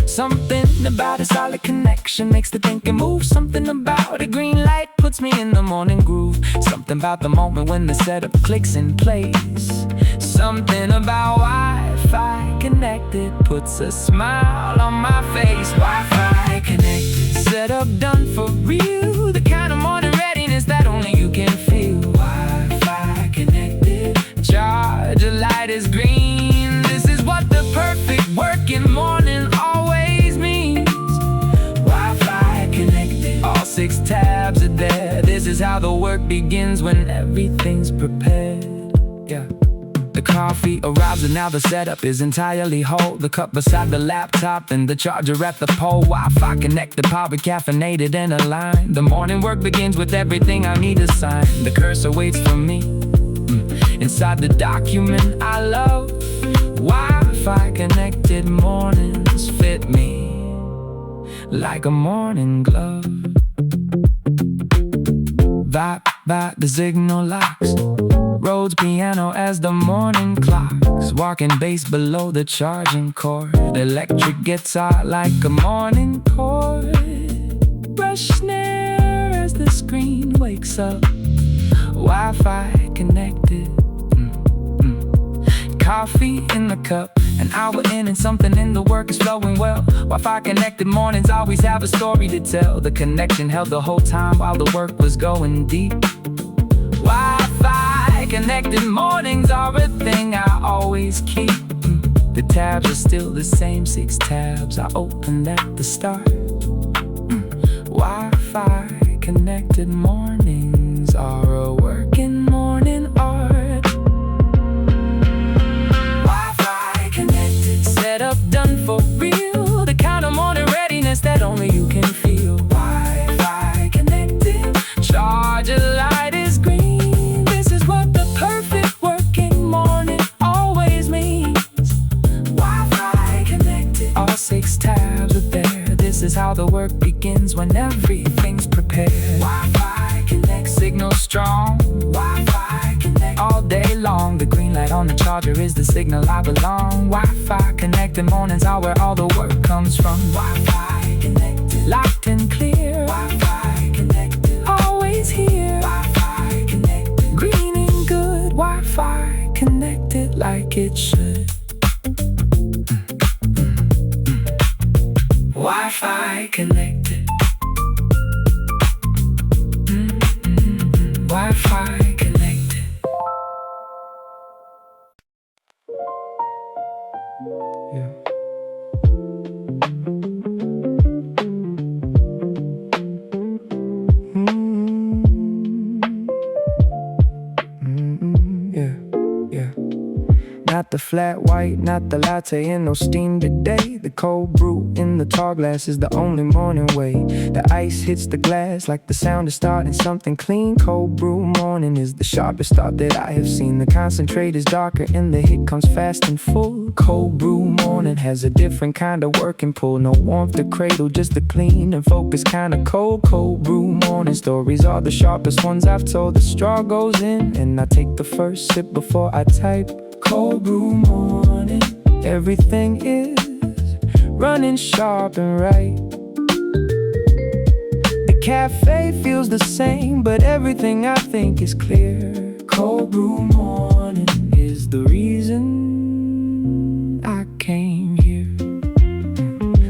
Something about a solid connection makes the thinking move. Something about a green light puts me in the morning groove. Something about the moment when the setup clicks in place. Something about Wi-Fi connected puts a smile on my face. Wi-Fi connected, setup done for real. The kind of morning readiness that only you can feel. Wi-Fi connected, charger light is green. This is what the perfect working morning always means. Wi-Fi connected, all 6 tabs are there. This is how the work begins when everything's prepared. Yeah. The coffee arrives and now the setup is entirely whole. The cup beside the laptop and the charger at the pole. Wi-Fi connected, power caffeinated and aligned. The morning work begins with everything I need to sign. The cursor waits for me inside the document I love. Wi-Fi connected mornings fit me like a morning glove. Vibe, the signal locks. Rhodes piano as the morning clocks. Walking bass below the charging cord. Electric guitar like a morning chord. Brush snare as the screen wakes up. Wi-Fi connected. Coffee in the cup. An hour in and something in the work is flowing well. Wi-Fi connected mornings always have a story to tell. The connection held the whole time while the work was going deep. Wi-Fi connected mornings are a thing I always keep. The tabs are still the same 6 tabs I opened at the start. Wi-Fi connected mornings are a working morning art. Wi-Fi connected, set up, done for real. The kind of morning readiness that only you can feel. Wi-Fi connected, charger light is green. This is what the perfect working morning always means. Wi-Fi connected, all 6 tabs are there. This is how the work begins when everything's prepared. Wi-Fi connect, signal strong. Wi-Fi connect, all day long. The green light on the charger is the signal I belong. Wi-Fi connected mornings are where all the work comes from. Wi-Fi connected, locked and clear. Wi-Fi connected, always here. Wi-Fi connected, green and good. Wi-Fi connected like it should. Wi-Fi connected. Wi-Fi connected. Yeah. Not the flat white, not the latte, and no steam today. The cold brew in the tall glass is the only morning way. The ice hits the glass like the sound of starting something clean. Cold brew morning is the sharpest thought that I have seen. The concentrate is darker and the hit comes fast and full. Cold brew morning has a different kind of working pull. No warmth to cradle, just the clean and focus kind of cold. Cold brew morning stories are the sharpest ones I've told. The straw goes in and I take the first sip before I type. Cold brew morning, everything is running sharp and right. The cafe feels the same, but everything I think is clear. Cold brew morning is the reason I came here.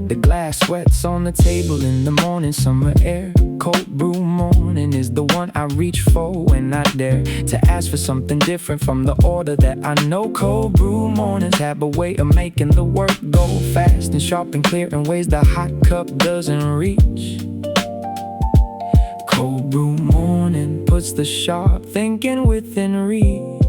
The glass sweats on the table in the morning summer air. Cold brew morning is the one I reach for when I dare to ask for something different from the order that I know. Cold brew mornings have a way of making the work go fast and sharp and clear in ways the hot cup doesn't reach. Cold brew morning puts the sharp thinking within reach.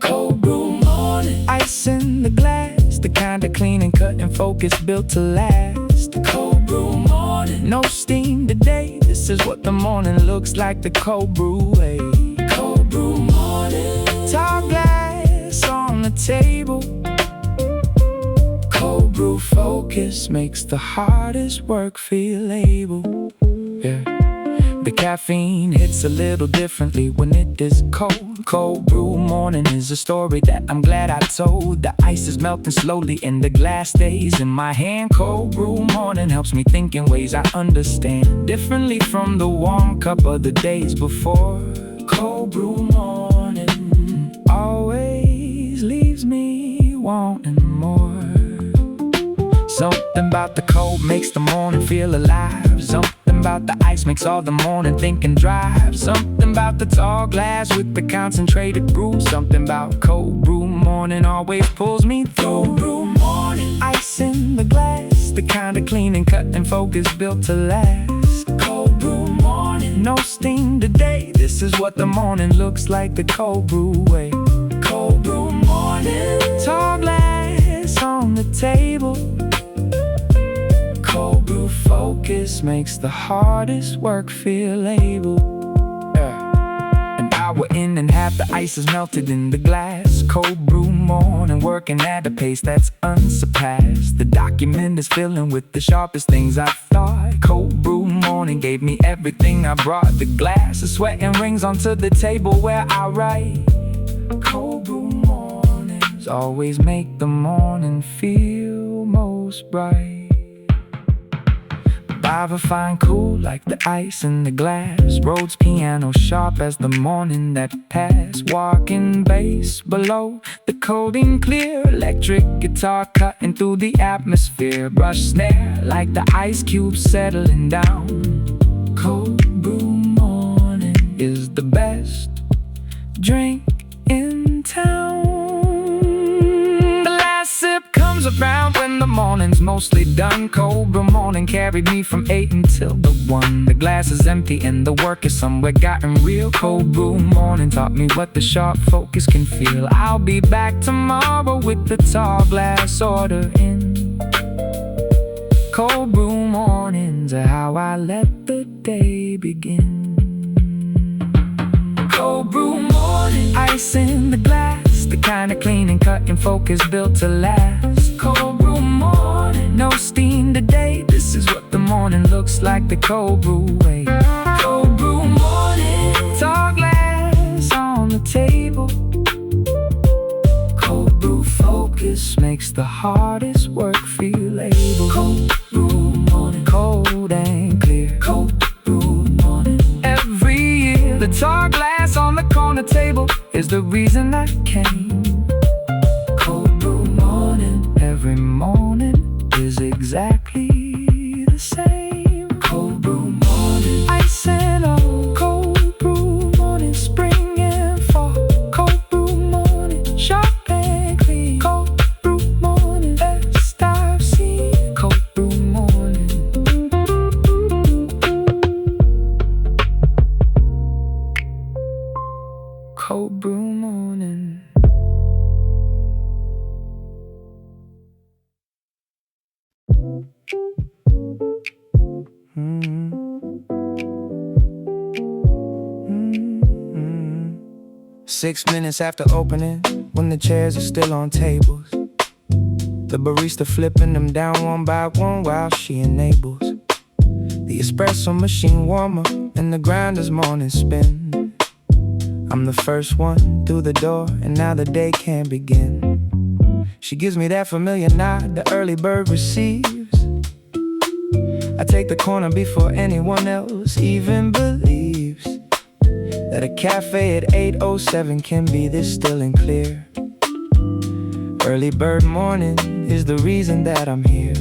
Cold brew morning, ice in the glass, the kind of clean and cut and focus built to last. Cold brew morning, no steam today. This is what the morning looks like the cold brew way. Cold brew morning, tall glass on the table. Cold brew focus makes the hardest work feel able. Yeah. The caffeine hits a little differently when it is cold. Cold brew morning is a story that I'm glad I told. The ice is melting slowly and the glass stays in my hand. Cold brew morning helps me think in ways I understand differently from the warm cup of the days before. Cold brew morning always leaves me wanting more. Something about the cold makes the morning feel alive. Something about the ice makes all the morning think and drive. Something about the tall glass with the concentrated brew. Something about cold brew morning always pulls me through. Cold brew morning, ice in the glass, the kind of clean and cut and focus built to last. Cold brew morning, no steam today. This is what the morning looks like the cold brew way. Cold brew morning, tall glass on the table. Cold brew focus makes the hardest work feel able. An hour in and half the ice is melted in the glass. Cold brew morning, working at a pace that's unsurpassed. The document is filling with the sharpest things I've thought. Cold brew morning morning gave me everything. I brought the glass of sweat and rings onto the table where I write. Cold brew mornings always make the morning feel most bright. Bava fine cool like the ice in the glass. Rhodes piano sharp as the morning that passed. Walking bass below the coating clear. Electric guitar cutting through the atmosphere. Brush snare like the ice cubes settling down. Cold brew morning is the best drink in town. The last sip comes around when the morning's mostly done. Cold brew morning carried me from 8 until the 1. The glass is empty and the work is somewhere gotten real. Cold brew morning taught me what the sharp focus can feel. I'll be back tomorrow with the tall glass order in. Cold brew mornings are how I let the day begin. Cold brew morning, ice in the glass, the kind of clean and cut and focus built to last. Cold brew morning, no steam today. This is what the morning looks like the cold brew way. Cold brew morning, tall glass on the table. Cold brew focus makes the hardest work feel able. Cold brew morning, cold and clear. Cold brew morning, every year the tall glass on the corner table is the reason I came. Cold brew morning, every morning is exactly the same. Cold brew morning, ice and all. Cold brew morning, spring and fall. Cold brew morning, sharp and clean. Cold brew morning, best I've seen. Cold brew morning. Cold brew morning. Mm-hmm. 6 minutes after opening, when the chairs are still on tables, the barista flipping them down one by one while she enables the espresso machine warmer and the grinder's morning spin. I'm the first one through the door and now the day can begin. She gives me that familiar nod the early bird receives. I take the corner before anyone else even believes that a cafe at 8:07 can be this still and clear. Early bird morning is the reason that I'm here.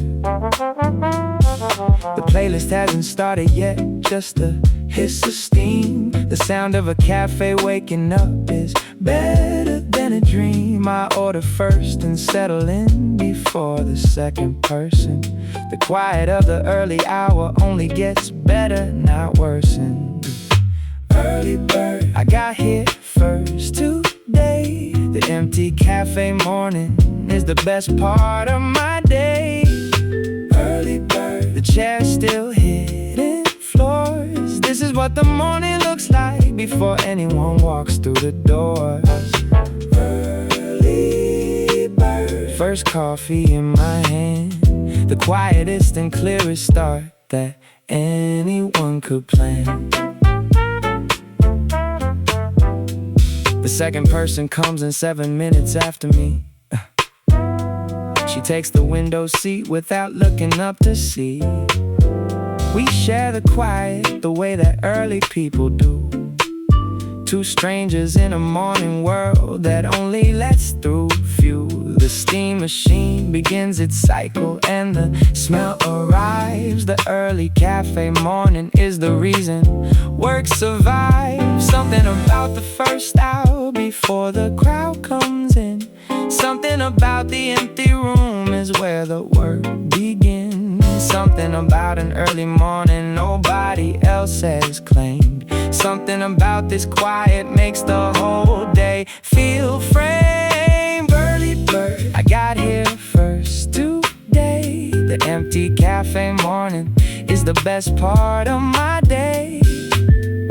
The playlist hasn't started yet, just a hiss of steam. The sound of a cafe waking up is better than a dream. I order first and settle in before the second person. The quiet of the early hour only gets better, not worsened. Early bird, I got here first today. The empty cafe morning is the best part of my day. Early bird, the chair's still hitting floors. This is what the morning looks like before anyone walks through the doors. Early bird, first coffee in my hand, the quietest and clearest start that anyone could plan. The second person comes in 7 minutes after me. She takes the window seat without looking up to see. We share the quiet the way that early people do. Two strangers in a morning world that only lets through few. The steam machine begins its cycle and the smell arrives. The early cafe morning is the reason work survives. Something about the first hour before the crowd comes in. Something about the empty room is where the work begins. Something about an early morning nobody else has claimed. Something about this quiet makes the whole day feel framed. Early bird, I got here first today. The empty cafe morning is the best part of my day.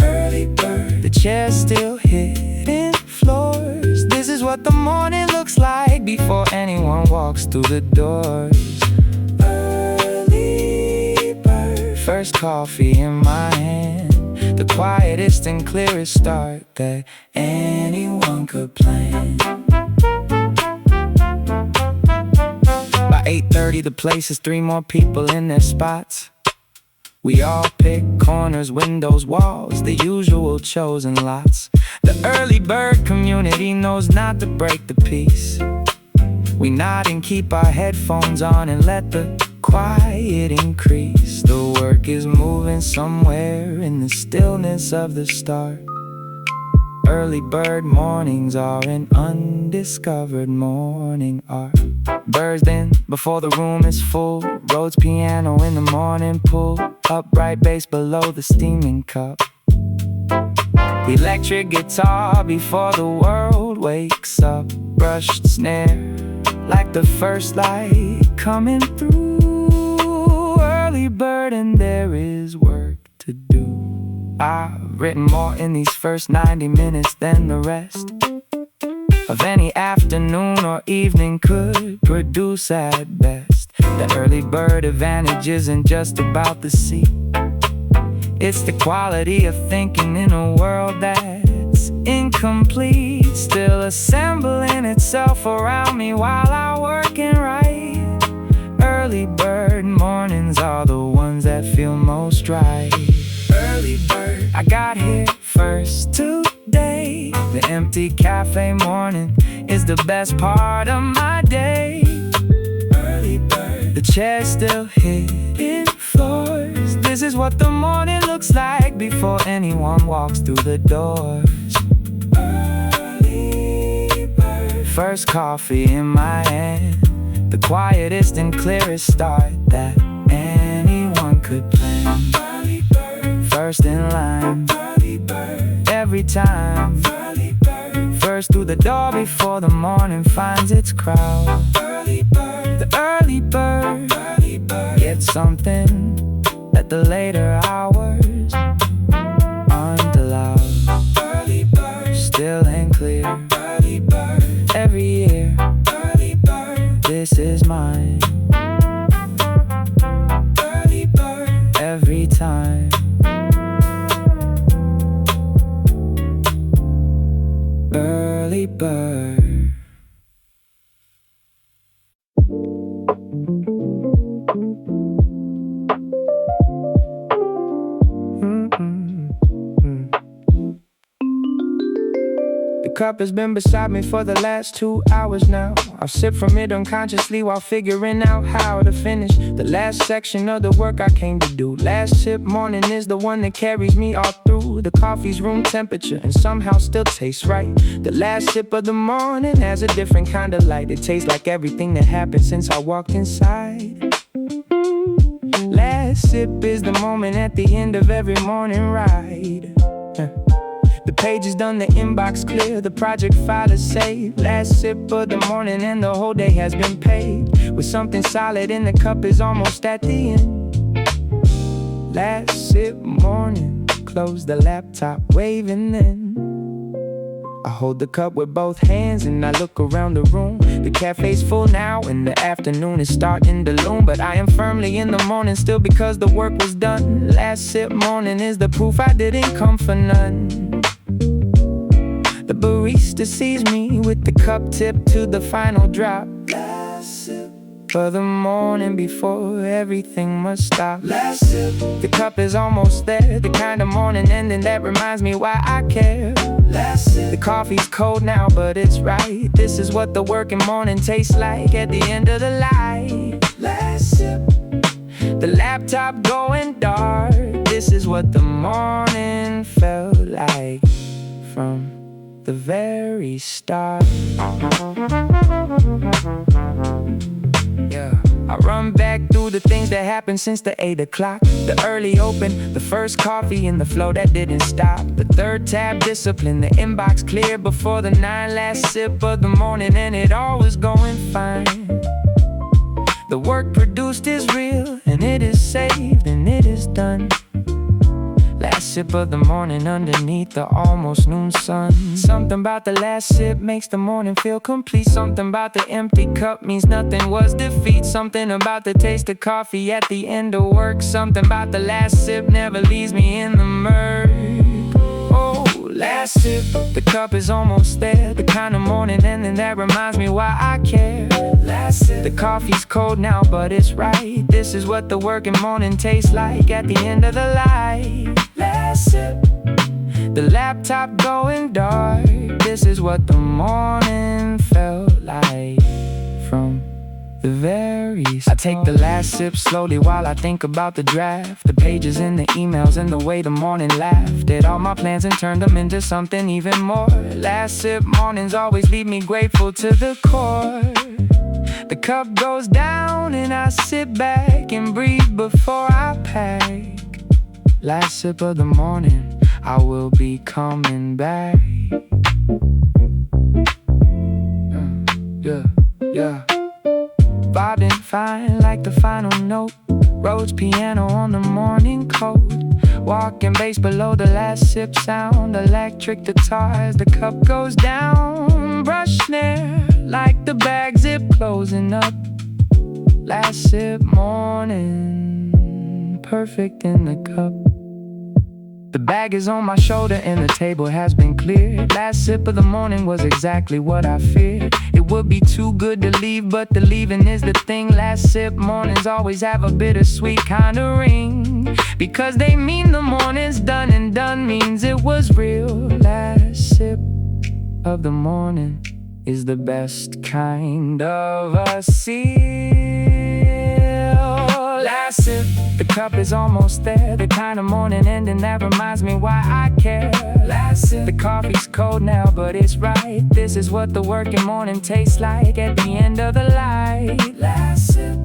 Early bird, the chair's still hitting floors. This is what the morning looks like before anyone walks through the doors. Early bird, First coffee in my hand, the quietest and clearest start that anyone could plan. By 8:30 the place is 3 more people in their spots. We all pick corners, windows, walls, the usual chosen lots. The early bird community knows not to break the peace. We nod and keep our headphones on and let the quiet increase. The work is moving somewhere in the stillness of the start. Early bird mornings are an undiscovered morning art. Birds in before the room is full. Rhodes piano in the morning pool. Upright bass below the steaming cup. Electric guitar before the world wakes up. Brushed snare like the first light coming through. Early bird and there is work to do. I've written more in these first 90 minutes than the rest of any afternoon or evening could produce at best. The early bird advantage isn't just about the seat. It's the quality of thinking in a world that's incomplete, still assembling itself around me while I work and write. Early bird mornings are the ones that feel most right. Early bird, I got here first today. The empty cafe morning is the best part of my day. Early bird, the chair's still hitting floors. This is what the morning looks like before anyone walks through the doors. Early bird, first coffee in my hand, the quietest and clearest start that anyone could plan. Early bird, first in line, early bird, every time. Early bird, first through the door before the morning finds its crowd. Early bird, the early bird, gets something that the later hours aren't allowed. Early bird, still and clear. Early bird, every year. Early bird, this is mine. Early bird, every time. Early bird. The cup has been beside me for the last 2 hours now. I'll sip from it unconsciously while figuring out how to finish the last section of the work I came to do. Last sip morning is the one that carries me all through. The coffee's room temperature and somehow still tastes right. The last sip of the morning has a different kind of light. It tastes like everything that happened since I walked inside. Last sip is the moment at the end of every morning ride. The page is done, the inbox clear, the project file is saved. Last sip of the morning and the whole day has been paid. With something solid in the cup is almost at the end. Last sip morning, close the laptop, waving then. I hold the cup with both hands and I look around the room. The cafe's full now and the afternoon is starting to loom. But I am firmly in the morning still because the work was done. Last sip morning is the proof I didn't come for none. The barista sees me with the cup tipped to the final drop. Last sip for the morning before everything must stop. Last sip, the cup is almost there. The kind of morning ending that reminds me why I care. Last sip, the coffee's cold now but it's right. This is what the working morning tastes like at the end of the light. Last sip, the laptop going dark. This is what the morning felt like from the very start. Yeah, I run back through the things that happened since the 8 o'clock. The early open, the first coffee in the flow that didn't stop. The third tab discipline, the inbox clear before the 9 last sip of the morning, and it all was going fine. The work produced is real, and it is saved, and it is done. Last sip of the morning underneath the almost noon sun. Something about the last sip makes the morning feel complete. Something about the empty cup means nothing was defeat. Something about the taste of coffee at the end of work. Something about the last sip never leaves me in the murk. Oh, last sip, the cup is almost there. The kind of morning ending that reminds me why I care. Last sip, the coffee's cold now but it's right. This is what the working morning tastes like at the end of the light. Last sip, the laptop going dark. This is what the morning felt like from the very start. I take the last sip slowly while I think about the draft, the pages in the emails and the way the morning laughed at all my plans and turned them into something even more. Last sip mornings always leave me grateful to the core. The cup goes down and I sit back and breathe before I pack. Last sip of the morning, I will be coming back. Yeah. Vibing fine like the final note. Rhodes piano on the morning code. Walking bass below the last sip sound. Electric guitar as the cup goes down. Brush snare like the bag zip closing up. Last sip morning, perfect in the cup. The bag is on my shoulder and the table has been cleared. Last sip of the morning was exactly what I feared. It would be too good to leave, but the leaving is the thing. Last sip mornings always have a bittersweet kind of ring, because they mean the morning's done, and done means it was real. Last sip of the morning is the best kind of a seal. Last sip, the cup is almost there. The kind of morning ending that reminds me why I care. Last sip, the coffee's cold now but it's right. This is what the working morning tastes like at the end of the light. Last sip,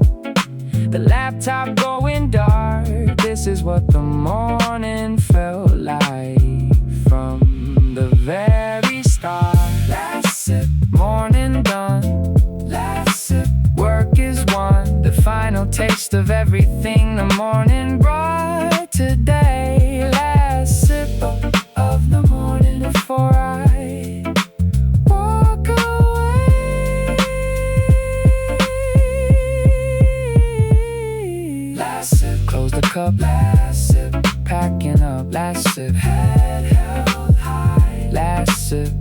the laptop going dark. This is what the morning felt like from the very start. Last sip, morning done. Last sip, work is won. The final taste of everything the morning brought today. Last sip of the morning before I walk away. Last sip, close the cup. Last sip, packing up. Last sip, head held high. Last sip,